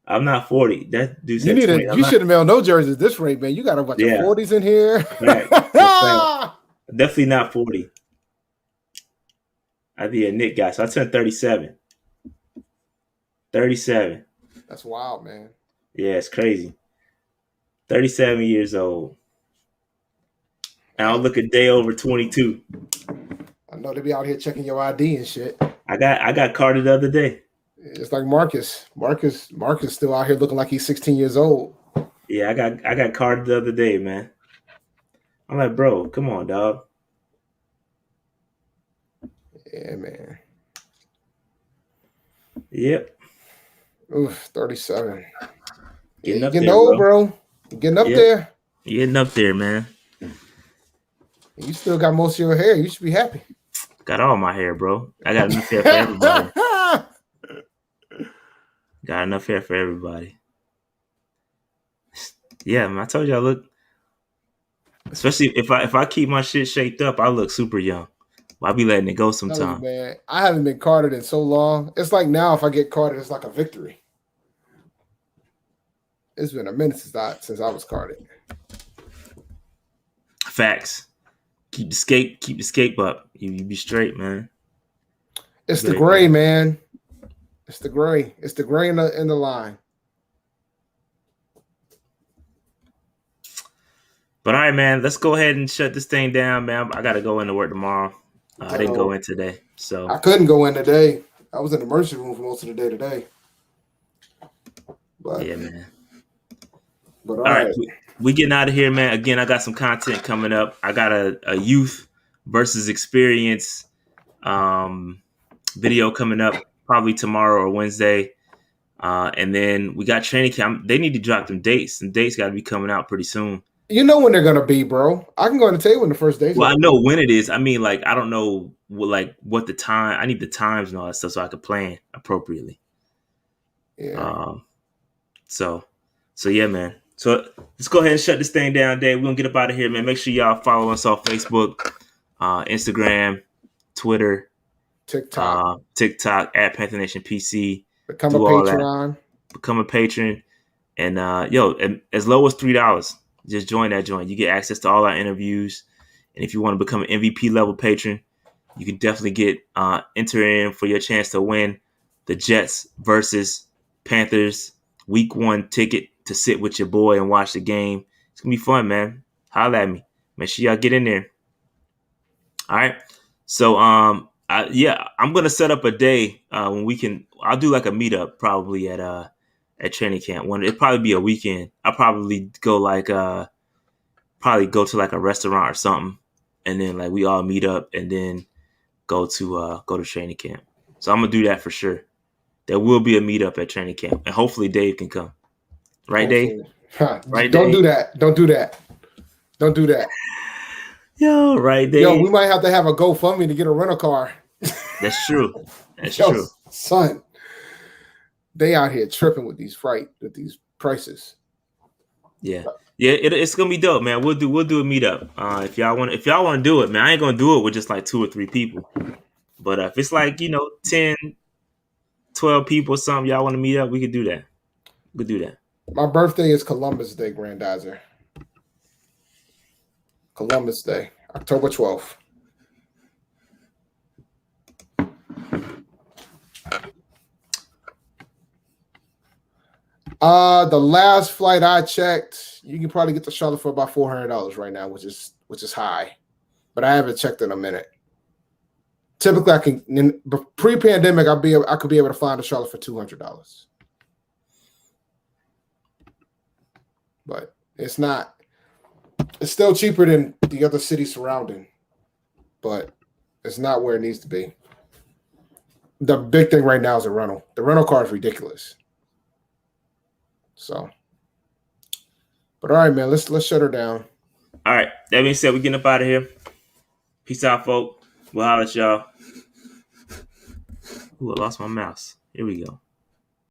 I'm not 40. That dude said 20. You should have mailed no jerseys at this rate, man. You got a bunch of 40s in here. Fact. Definitely not 40. I'd be a Nick guy. So I turned 37. 37. That's wild, man. Yeah, it's crazy. 37 years old. And I'll look a day over 22. I know they be out here checking your ID and shit. I got carded the other day. It's like Marcus. Marcus still out here looking like he's 16 years old. Yeah, I got carded the other day, man. I'm like, bro, come on, dog. Yeah, man. Yep. Oof, 37. Getting up there, old, bro. You're getting up there. You're getting up there, man. You still got most of your hair. You should be happy. Got all my hair, bro. I got enough hair for everybody. Got enough hair for everybody. Yeah, man, I told you I look. Especially if I keep my shit shaped up, I look super young. I'll be letting it go sometime. Man, I haven't been carded in so long. It's like now if I get carded, it's like a victory. It's been a minute since I was carded. Facts. Keep the scape up. You be straight, man. It's the gray, man. It's the gray. It's the gray in the line. But all right, man, let's go ahead and shut this thing down, man. I got to go into work tomorrow. I didn't go in today, so I couldn't go in today. I was in the emergency room for most of the day today. But yeah, man. But all right, we getting out of here, man. Again, I got some content coming up. I got a youth versus experience video coming up probably tomorrow or Wednesday. And then we got training camp. They need to drop them dates. Some dates got to be coming out pretty soon. You know when they're gonna be, bro. I can go ahead and tell you when the first day. Well, I know when it is. I mean, like, I don't know what the time. I need the times and all that stuff so I could plan appropriately. Yeah. So yeah, man. So let's go ahead and shut this thing down, Dave. We're gonna get up out of here, man. Make sure y'all follow us on Facebook, Instagram, Twitter, TikTok at Panther Nation PC. Become a Patreon. Become a patron, and as low as $3. Just join that joint. You get access to all our interviews. And if you want to become an MVP level patron, you can definitely get enter in for your chance to win the Jets versus Panthers Week 1 ticket to sit with your boy and watch the game. It's going to be fun, man. Holla at me. Make sure y'all get in there. All right. So, I'm going to set up a day when we can. I'll do like a meetup probably at training camp. It'll probably be a weekend. I'll probably go to like a restaurant or something, and then like we all meet up and then go to training camp. So I'm gonna do that for sure. There will be a meetup at training camp, and hopefully Dave can come. Right, Dave? Right, Don't do that. Don't do that. Don't do that. Yo, right, Dave? Yo, we might have to have a GoFundMe to get a rental car. That's true. That's true. Son. They out here tripping with these prices. Yeah, it's gonna be dope, man. We'll do a meetup. If y'all want to do it, man. I ain't gonna do it with just like 2 or 3 people. But if it's like 10, 12 people or something, y'all want to meet up, we could do that. We could do that. My birthday is Columbus Day, Grandizer. Columbus Day, October 12th. The last flight I checked, you can probably get to Charlotte for about $400 right now, which is high. But I haven't checked in a minute. Typically, I can pre-pandemic, I could be able to fly to Charlotte for $200. But it's not. It's still cheaper than the other cities surrounding, but it's not where it needs to be. The big thing right now is a rental. The rental car is ridiculous. So, But all right, man, let's shut her down. All right. That being said, we're getting up out of here. Peace out, folk. We'll holler at y'all. Ooh, I lost my mouse. Here we go.